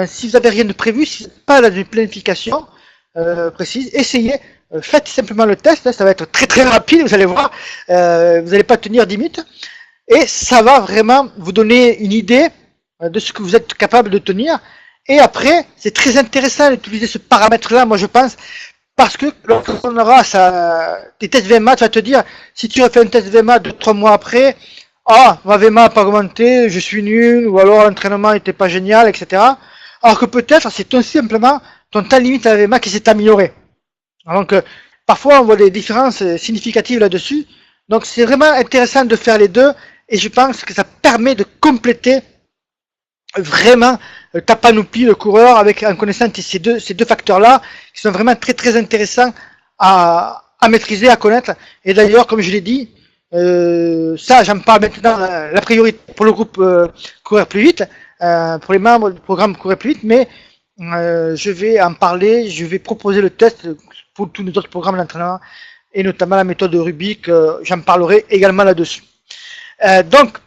si vous n'avez rien de prévu, si vous n'avez pas de planification précise, essayez, faites simplement le test, ça va être très très rapide, vous allez voir, vous n'allez pas tenir 10 minutes, et ça va vraiment vous donner une idée de ce que vous êtes capable de tenir, et après, c'est très intéressant d'utiliser ce paramètre-là, moi je pense, parce que lorsqu'on aura des tests VMA, tu vas te dire, si tu refais un test VMA 2-3 mois après, ma VMA n'a pas augmenté, je suis nul, ou alors l'entraînement n'était pas génial, etc. Alors que peut-être c'est tout simplement ton temps limite à la VMA qui s'est amélioré. Donc parfois on voit des différences significatives là-dessus. Donc c'est vraiment intéressant de faire les deux, et je pense que ça permet de compléter vraiment ta panoplie de coureurs en connaissant ces deux facteurs-là, qui sont vraiment très très intéressants à maîtriser, à connaître. Et d'ailleurs, comme je l'ai dit, ça j'en parle maintenant, la priorité pour le groupe Courir plus vite, pour les membres du programme Courir plus vite, mais je vais en parler, je vais proposer le test pour tous nos autres programmes d'entraînement, et notamment la méthode de Rubik, j'en parlerai également là-dessus. Donc,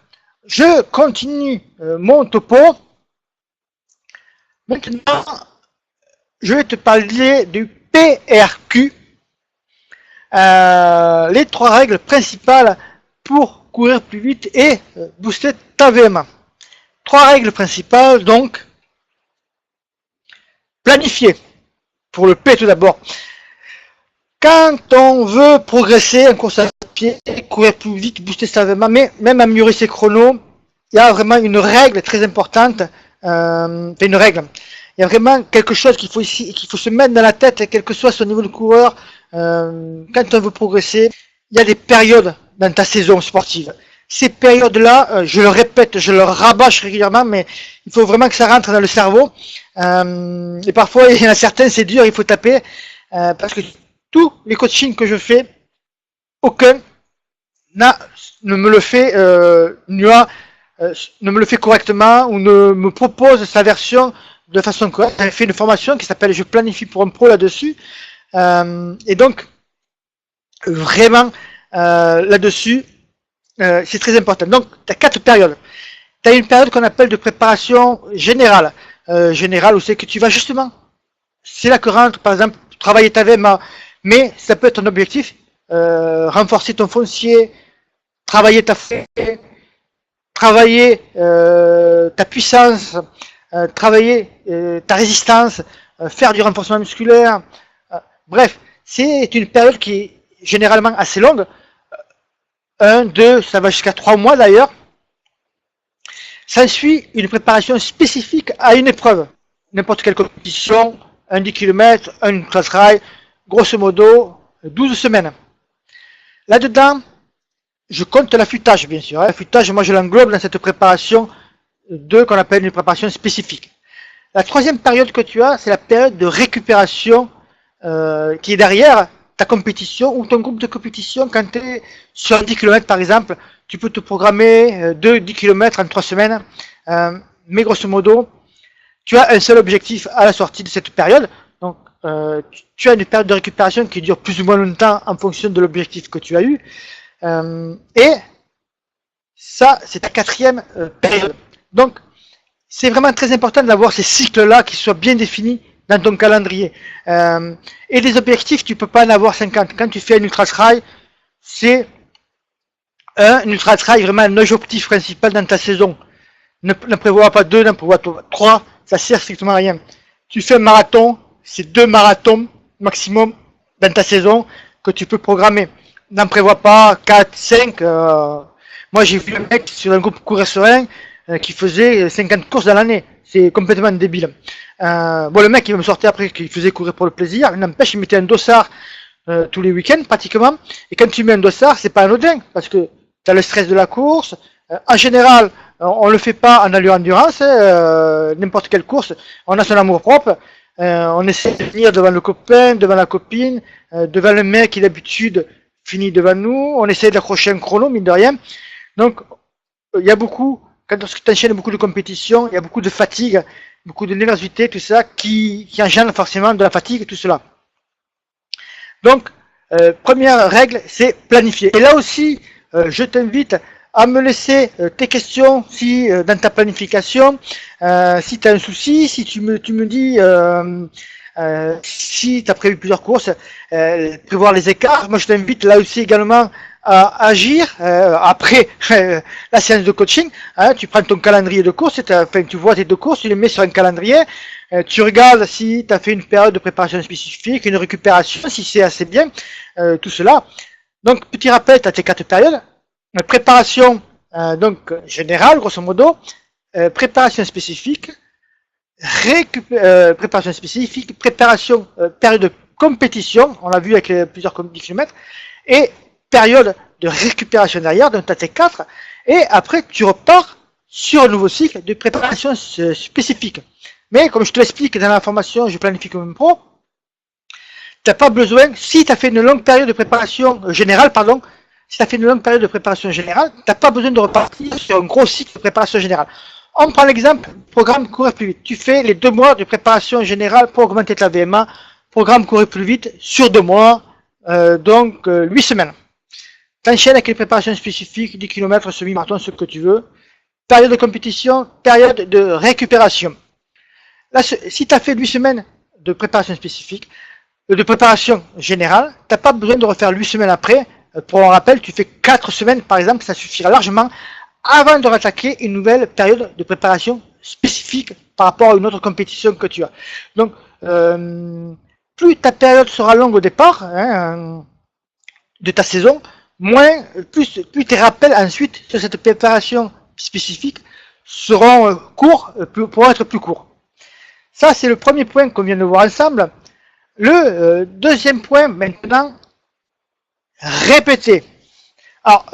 je continue mon topo. Maintenant, je vais te parler du PRQ, les 3 règles principales pour courir plus vite et booster ta VMA. 3 règles principales, donc, planifier, pour le P tout d'abord. Quand on veut progresser en course à pied, courir plus vite, booster sa VMA, mais même améliorer ses chronos, il y a vraiment une règle très importante, une règle. Il y a vraiment quelque chose qu'il faut se mettre dans la tête, quel que soit son niveau de coureur, quand on veut progresser, il y a des périodes dans ta saison sportive. Ces périodes-là, je le répète, je le rabâche régulièrement, mais il faut vraiment que ça rentre dans le cerveau. Et parfois, il y en a certains, c'est dur, il faut taper, parce que tous les coachings que je fais, aucun ne me le fait ne me le fait correctement ou ne me propose sa version de façon correcte. J'ai fait une formation qui s'appelle Je planifie pour un pro là-dessus, et donc vraiment là-dessus c'est très important. Donc tu as 4 périodes. Tu as une période qu'on appelle de préparation générale, où c'est que tu vas justement, c'est là que rentre par exemple travailler ta VMA, mais ça peut être un objectif, renforcer ton foncier, travailler ta fée, travailler ta puissance, travailler ta résistance, faire du renforcement musculaire. Bref, c'est une période qui est généralement assez longue. 1, 2, ça va jusqu'à 3 mois d'ailleurs. S'ensuit une préparation spécifique à une épreuve. N'importe quelle compétition, un 10 km, un cross trail, grosso modo 12 semaines. Là-dedans, je compte l'affûtage bien sûr. L'affûtage, moi je l'englobe dans cette préparation qu'on appelle une préparation spécifique. La troisième période que tu as, c'est la période de récupération qui est derrière ta compétition ou ton groupe de compétition. Quand tu es sur 10 km par exemple, tu peux te programmer 10 km en 3 semaines, mais grosso modo, tu as un seul objectif à la sortie de cette période. Donc, tu as une période de récupération qui dure plus ou moins longtemps en fonction de l'objectif que tu as eu. Et ça, c'est ta quatrième période. Donc, c'est vraiment très important d'avoir ces cycles-là qui soient bien définis dans ton calendrier. Et des objectifs, tu peux pas en avoir 50. Quand tu fais un ultra trail, c'est un ultra trail vraiment un objectif principal dans ta saison. Ne prévois pas 2, n'en prévois 3, ça sert strictement à rien. Tu fais un marathon, c'est 2 marathons maximum dans ta saison que tu peux programmer. N'en prévois pas 4, 5. Moi j'ai vu un mec sur un groupe Courir Serein qui faisait 50 courses dans l'année. C'est complètement débile. Bon, le mec il va me sortir après qu'il faisait courir pour le plaisir. Il n'empêche, il mettait un dossard tous les week-ends pratiquement. Et quand tu mets un dossard, c'est pas anodin parce que tu as le stress de la course. En général, on le fait pas en allure endurance. N'importe quelle course, on a son amour propre. On essaie de venir devant le copain, devant la copine, devant le mec qui d'habitude finit devant nous. On essaie d'accrocher un chrono, mine de rien. Donc, il y a beaucoup, quand tu enchaînes beaucoup de compétitions, il y a beaucoup de fatigue, beaucoup de nervosité, tout ça, qui engendre forcément de la fatigue, tout cela. Donc, première règle, c'est planifier. Et là aussi, je t'invite à me laisser tes questions si dans ta planification, si tu as un souci, si tu me dis si tu as prévu plusieurs courses, prévoir les écarts. Moi je t'invite là aussi également à agir après la séance de coaching. Hein, tu prends ton calendrier de course, enfin, tu vois tes 2 courses, tu les mets sur un calendrier, tu regardes si tu as fait une période de préparation spécifique, une récupération, si c'est assez bien, tout cela. Donc petit rappel, tu as tes 4 périodes. Préparation donc générale, grosso modo, préparation spécifique, préparation spécifique, préparation période de compétition, on l'a vu avec plusieurs kilomètres, et période de récupération derrière, donc tu as tes 4, et après tu repars sur un nouveau cycle de préparation spécifique. Mais comme je te l'explique dans la formation Je planifie comme pro, tu n'as pas besoin, si tu as fait une longue période de préparation générale, pardon, si tu as fait une longue période de préparation générale, tu n'as pas besoin de repartir sur un gros cycle de préparation générale. On prend l'exemple, programme Courir plus vite. Tu fais les 2 mois de préparation générale pour augmenter ta VMA, programme Courir plus vite sur 2 mois, donc 8 semaines. Tu enchaînes avec les préparations spécifiques, 10 km, semi-marathon, ce que tu veux. Période de compétition, période de récupération. Là, si tu as fait 8 semaines de préparation spécifique, de préparation générale, tu n'as pas besoin de refaire 8 semaines après. Pour un rappel, tu fais 4 semaines par exemple, ça suffira largement avant de rattaquer une nouvelle période de préparation spécifique par rapport à une autre compétition que tu as. Donc, plus ta période sera longue au départ de ta saison, plus tes rappels ensuite sur cette préparation spécifique seront courts, pourront être plus courts. Ça, c'est le premier point qu'on vient de voir ensemble. Le deuxième point maintenant, répéter. Alors,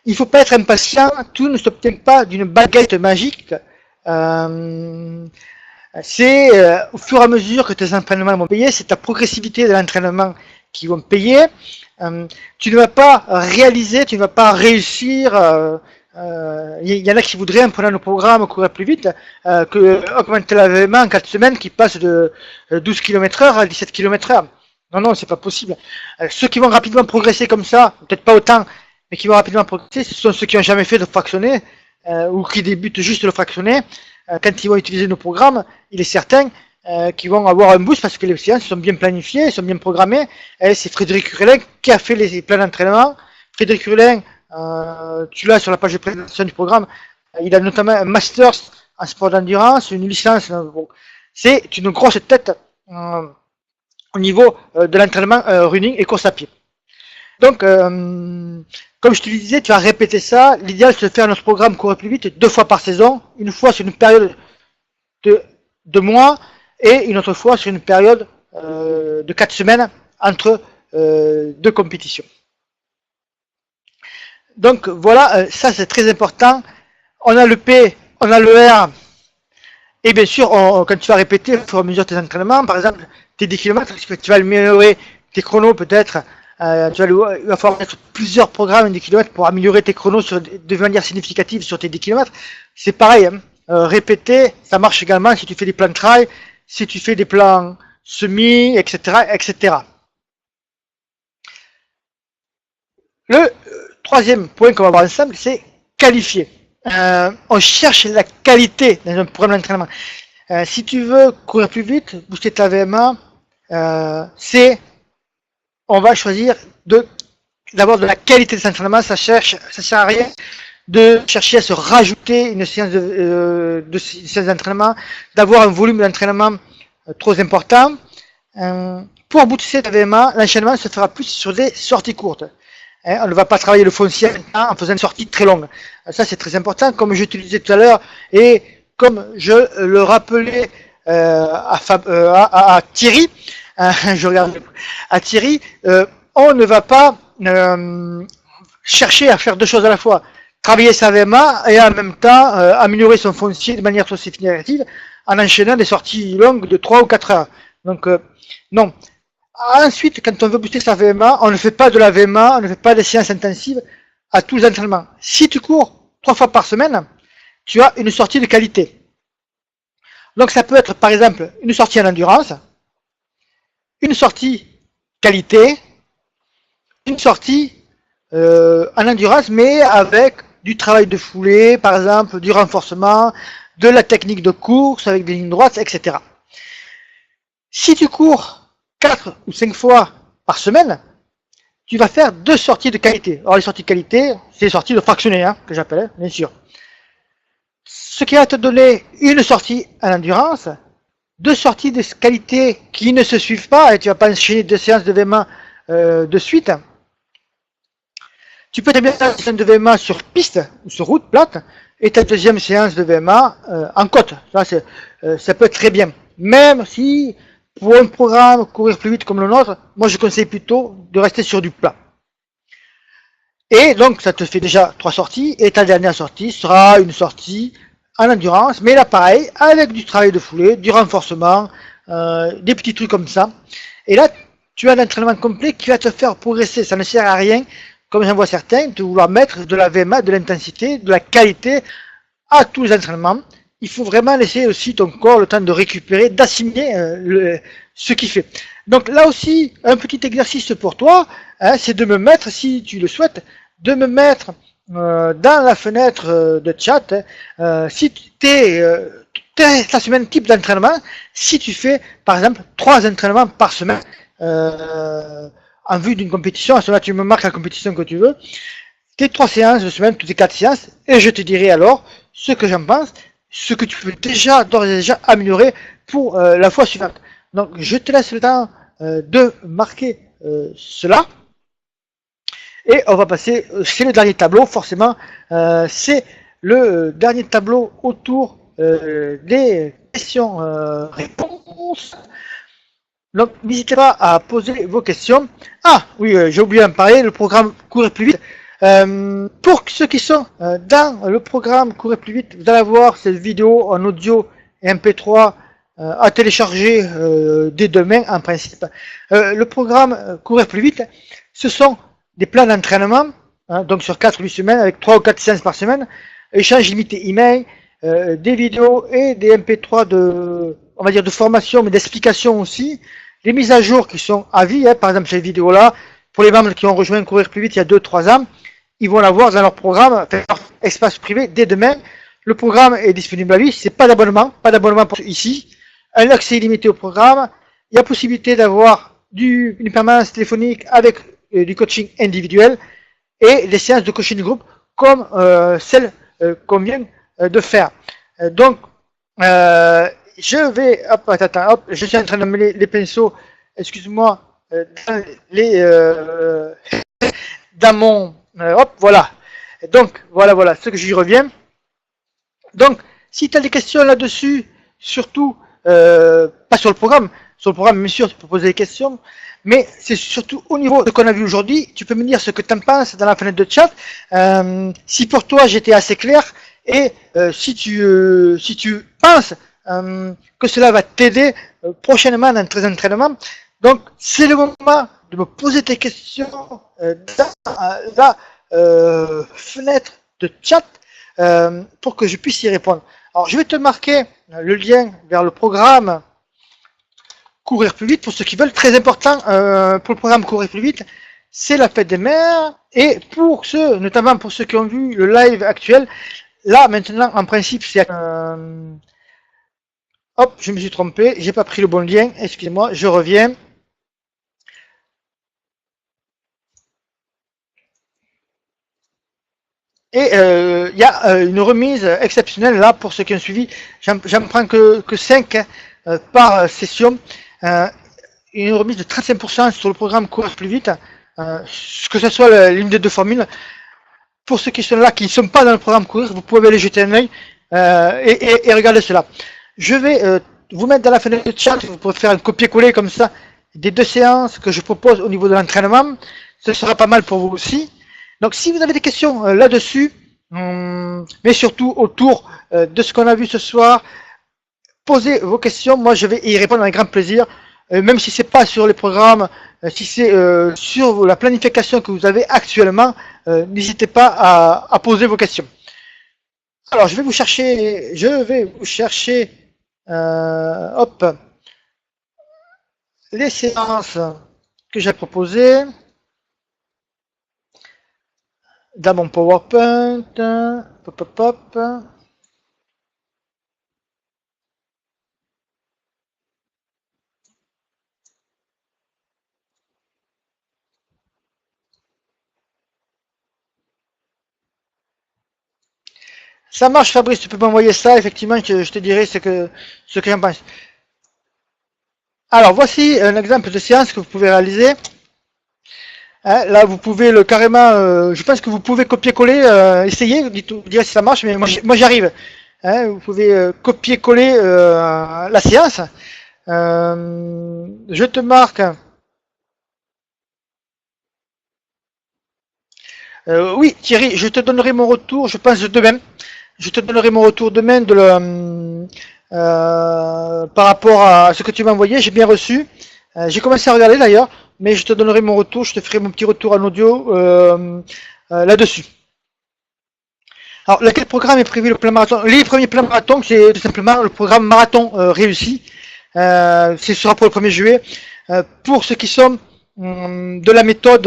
il ne faut pas être impatient, tout ne s'obtient pas d'une baguette magique. C'est au fur et à mesure que tes entraînements vont payer, c'est ta progressivité de l'entraînement qui vont payer. Tu ne vas pas réaliser, tu ne vas pas réussir. Il y en a qui voudraient, en prenant le programme, courir plus vite, augmenter l'avènement en 4 semaines qui passe de 12 km/h à 17 km/h. Non, c'est pas possible. Ceux qui vont rapidement progresser comme ça, peut-être pas autant, mais qui vont rapidement progresser, ce sont ceux qui n'ont jamais fait de fractionné, ou qui débutent juste le fractionné. Quand ils vont utiliser nos programmes, il est certain qu'ils vont avoir un boost parce que les séances sont bien planifiées, sont bien programmées. C'est Frédéric Hurlin qui a fait les plans d'entraînement. Frédéric Hurlin, tu l'as sur la page de présentation du programme, il a notamment un master en sport d'endurance, une licence. Bon, c'est une grosse tête au niveau de l'entraînement running et course à pied. Donc, comme je te le disais, tu vas répéter ça. L'idéal, c'est de faire notre programme courir plus vite 2 fois par saison. Une fois sur une période de 2 mois et une autre fois sur une période de 4 semaines entre 2 compétitions. Donc voilà, ça c'est très important. On a le P, on a le R. Et bien sûr, quand tu vas répéter, il faut mesurer tes entraînements. Par exemple, tes 10 km, tu vas améliorer tes chronos peut-être il va falloir mettre plusieurs programmes de kilomètres pour améliorer tes chronos de manière significative sur tes 10 kilomètres. C'est pareil, hein. Répéter, ça marche également si tu fais des plans trail, si tu fais des plans semi, etc., etc. Le troisième point qu'on va voir ensemble, c'est qualifier. On cherche la qualité dans un programme d'entraînement. Si tu veux courir plus vite, booster ta VMA, on va choisir d'avoir de la qualité de l'entraînement. Ça sert à rien de chercher à se rajouter une séance d'entraînement, d'avoir un volume d'entraînement trop important. Pour booster ta VMA, l'enchaînement se fera plus sur des sorties courtes. On ne va pas travailler le foncier en faisant une sortie très longue. Ça, c'est très important, comme je te le disais tout à l'heure, et comme je le rappelais à Thierry, je regarde à Thierry, on ne va pas chercher à faire deux choses à la fois. Travailler sa VMA et en même temps améliorer son foncier de manière trop significative en enchaînant des sorties longues de 3 ou 4 heures. Donc, non. Ensuite, quand on veut booster sa VMA, on ne fait pas de la VMA, on ne fait pas des séances intensives à tous les entraînements. Si tu cours 3 fois par semaine, tu as une sortie de qualité. Donc ça peut être par exemple une sortie en endurance, une sortie qualité, une sortie en endurance mais avec du travail de foulée, par exemple du renforcement, de la technique de course avec des lignes droites, etc. Si tu cours 4 ou 5 fois par semaine, tu vas faire 2 sorties de qualité. Alors les sorties de qualité, c'est les sorties de fractionnées, hein, que j'appelle, bien sûr. Ce qui va te donner une sortie en endurance, 2 sorties de qualité qui ne se suivent pas, et tu vas pas enchaîner 2 séances de VMA de suite. Tu peux très bien faire une séance de VMA sur piste ou sur route plate, et ta deuxième séance de VMA en côte. Ça peut être très bien. Même si pour un programme courir plus vite comme le nôtre, moi je conseille plutôt de rester sur du plat. Et donc ça te fait déjà 3 sorties, et ta dernière sortie sera une sortie en endurance, mais là pareil, avec du travail de foulée, du renforcement, des petits trucs comme ça. Et là, tu as un entraînement complet qui va te faire progresser. Ça ne sert à rien, comme j'en vois certains, de vouloir mettre de la VMA, de l'intensité, de la qualité à tous les entraînements. Il faut vraiment laisser aussi ton corps le temps de récupérer, d'assimiler ce qu'il fait. Donc là aussi, un petit exercice pour toi, hein, c'est de me mettre, si tu le souhaites, de me mettre dans la fenêtre de chat, si tu es la semaine type d'entraînement, si tu fais par exemple 3 entraînements par semaine en vue d'une compétition, à ce moment-là tu me marques la compétition que tu veux, tes 3 séances de semaine, toutes les 4 séances, et je te dirai alors ce que j'en pense, ce que tu peux déjà, d'ores et déjà améliorer pour la fois suivante. Donc je te laisse le temps de marquer cela. Et on va passer, c'est le dernier tableau, forcément, c'est le dernier tableau autour des questions-réponses. Donc n'hésitez pas à poser vos questions. Ah oui, j'ai oublié d'en parler, le programme Courir plus vite. Pour ceux qui sont dans le programme Courir plus vite, vous allez avoir cette vidéo en audio et MP3 à télécharger dès demain en principe. Le programme Courir plus vite, ce sont des plans d'entraînement, hein, donc sur 4 ou 8 semaines, avec 3 ou 4 séances par semaine, échange limité email, des vidéos et des MP3 on va dire de formation, mais d'explication aussi, les mises à jour qui sont à vie, hein, par exemple ces vidéos-là, pour les membres qui ont rejoint Courir plus vite il y a 2-3 ans, ils vont l'avoir dans leur programme, leur espace privé dès demain. Le programme est disponible à vie, c'est pas d'abonnement pour ici, un accès illimité au programme, il y a possibilité d'avoir une permanence téléphonique avec du coaching individuel et des séances de coaching de groupe comme celles qu'on vient de faire. Donc, je vais, hop, je suis en train de mêler les pinceaux, excuse-moi, dans mon, hop, voilà. Donc, voilà, ce que j'y reviens. Donc, si tu as des questions là-dessus, surtout, pas sur le programme, bien sûr, tu peux poser des questions, mais c'est surtout au niveau de ce qu'on a vu aujourd'hui, tu peux me dire ce que tu en penses dans la fenêtre de chat, si pour toi j'étais assez clair, et si tu penses que cela va t'aider prochainement dans tes entraînements. Donc c'est le moment de me poser tes questions dans la fenêtre de chat pour que je puisse y répondre. Alors, je vais te marquer le lien vers le programme Courir plus vite pour ceux qui veulent. Très important pour le programme Courir plus vite, c'est la fête des mères. Et pour ceux, notamment pour ceux qui ont vu le live actuel, là maintenant en principe c'est hop, je me suis trompé, j'ai pas pris le bon lien, excusez-moi, je reviens. Et il y a une remise exceptionnelle là pour ceux qui ont suivi. J'en prends que 5 par session. Une remise de 35% sur le programme Courir plus vite, que ce soit l'une des deux formules. Pour ceux qui sont là, qui ne sont pas dans le programme Courir, vous pouvez aller jeter un œil et regarder cela. Je vais vous mettre dans la fenêtre de chat, vous pouvez faire un copier-coller comme ça des deux séances que je propose au niveau de l'entraînement. Ce sera pas mal pour vous aussi. Donc si vous avez des questions là-dessus, mais surtout autour de ce qu'on a vu ce soir, posez vos questions, moi je vais y répondre avec grand plaisir, même si c'est pas sur les programmes, si c'est sur la planification que vous avez actuellement, n'hésitez pas à poser vos questions. Alors je vais vous chercher, hop, les séances que j'ai proposées dans mon PowerPoint, hop, hop, hop. Ça marche Fabrice, tu peux m'envoyer ça, effectivement, je te dirai ce que j'en pense. Alors voici un exemple de séance que vous pouvez réaliser. Hein, là vous pouvez le carrément, je pense que vous pouvez copier-coller, essayer, vous direz si ça marche, mais moi j'y arrive. Hein, vous pouvez copier-coller la séance. Je te marque. Oui Thierry, je te donnerai mon retour, je pense demain. Je te donnerai mon retour demain par rapport à ce que tu m'as envoyé, j'ai bien reçu. J'ai commencé à regarder d'ailleurs, mais je te donnerai mon retour, je te ferai mon petit retour en audio là-dessus. Alors, lequel programme est prévu le plan marathon? Les premiers plans marathon, c'est tout simplement le programme marathon réussi. Ce sera pour le 1er juillet. Pour ceux qui sont de la méthode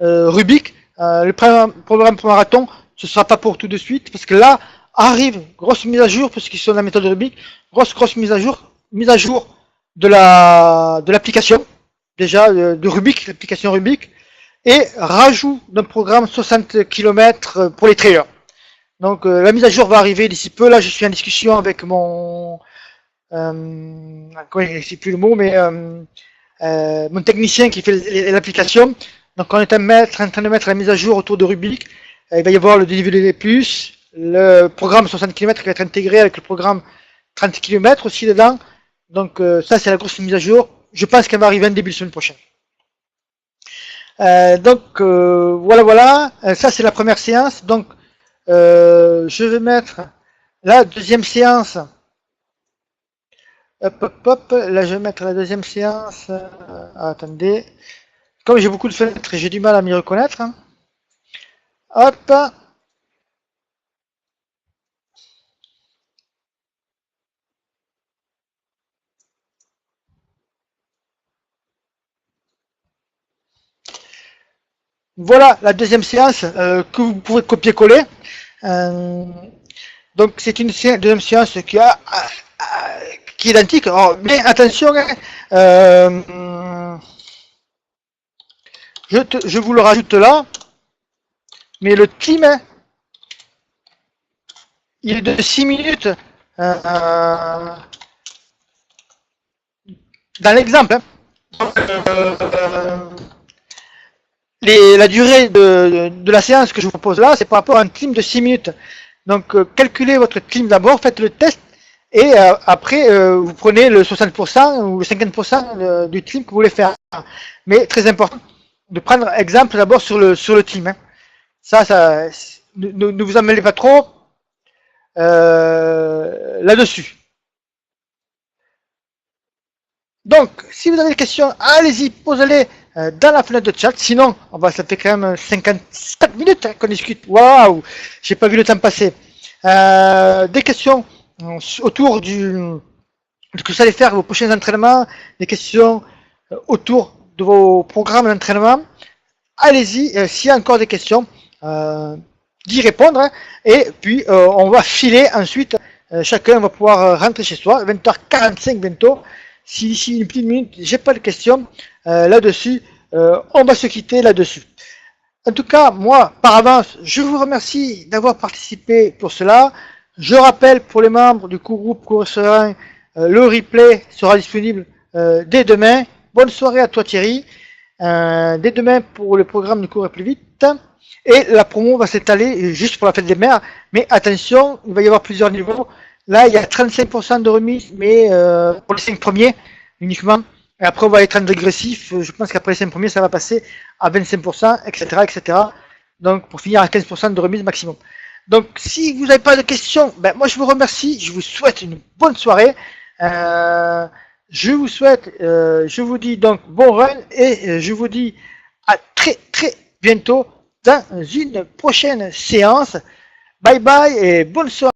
Rubik, le programme pour marathon, ce sera pas pour tout de suite, parce que là arrive grosse mise à jour pour ceux qui sont de la méthode Rubik, grosse mise à jour de l'application déjà de Rubik, l'application Rubik, et rajout d'un programme 60 km pour les trailers. Donc la mise à jour va arriver d'ici peu. Là, je suis en discussion avec mon je sais plus le mot, mais mon technicien qui fait l'application. Donc on est en train de mettre la mise à jour autour de Rubik. Il va y avoir le DVD+, le programme 60 km qui va être intégré avec le programme 30 km aussi dedans. Donc ça c'est la grosse mise à jour. Je pense qu'elle va arriver en début de semaine prochaine. Voilà. Ça c'est la première séance. Donc je vais mettre la deuxième séance. Hop. Là je vais mettre la deuxième séance. Attendez. Comme j'ai beaucoup de fenêtres, j'ai du mal à m'y reconnaître. Hop. Voilà la deuxième séance que vous pouvez copier-coller. Donc c'est une deuxième séance qui est identique. Alors, mais attention, je vous le rajoute là. Mais le team, il est de 6 minutes dans l'exemple. La durée de la séance que je vous propose là, c'est par rapport à un team de 6 minutes. Donc calculez votre team d'abord, faites le test, et après vous prenez le 60% ou le 50% du team que vous voulez faire. Mais très important de prendre exemple d'abord sur le team. Hein. Ça ne vous emmêlez pas trop là-dessus. Donc, si vous avez des questions, allez-y, posez-les dans la fenêtre de chat. Sinon, ça fait quand même 54 minutes qu'on discute. Waouh, j'ai pas vu le temps passer. Des questions autour de ce que vous allez faire vos prochains entraînements, des questions autour de vos programmes d'entraînement. Allez-y, s'il y a encore des questions, d'y répondre. Hein, et puis, on va filer ensuite. Chacun va pouvoir rentrer chez soi. 20h45 bientôt. Si d'ici une petite minute, j'ai pas de questions là-dessus, on va se quitter là-dessus. En tout cas, moi, par avance, je vous remercie d'avoir participé pour cela. Je rappelle pour les membres du groupe Cours Serein, le replay sera disponible dès demain. Bonne soirée à toi Thierry. Dès demain pour le programme du Courir plus vite. Et la promo va s'étaler juste pour la fête des mères. Mais attention, il va y avoir plusieurs niveaux. Là, il y a 35% de remise, mais pour les 5 premiers uniquement. Et après, on va être en dégressif. Je pense qu'après les 5 premiers, ça va passer à 25%, etc., etc. Donc, pour finir à 15% de remise maximum. Donc, si vous n'avez pas de questions, ben, moi, je vous remercie. Je vous souhaite une bonne soirée. Je vous dis donc bon run et je vous dis à très très bientôt dans une prochaine séance. Bye bye et bonne soirée.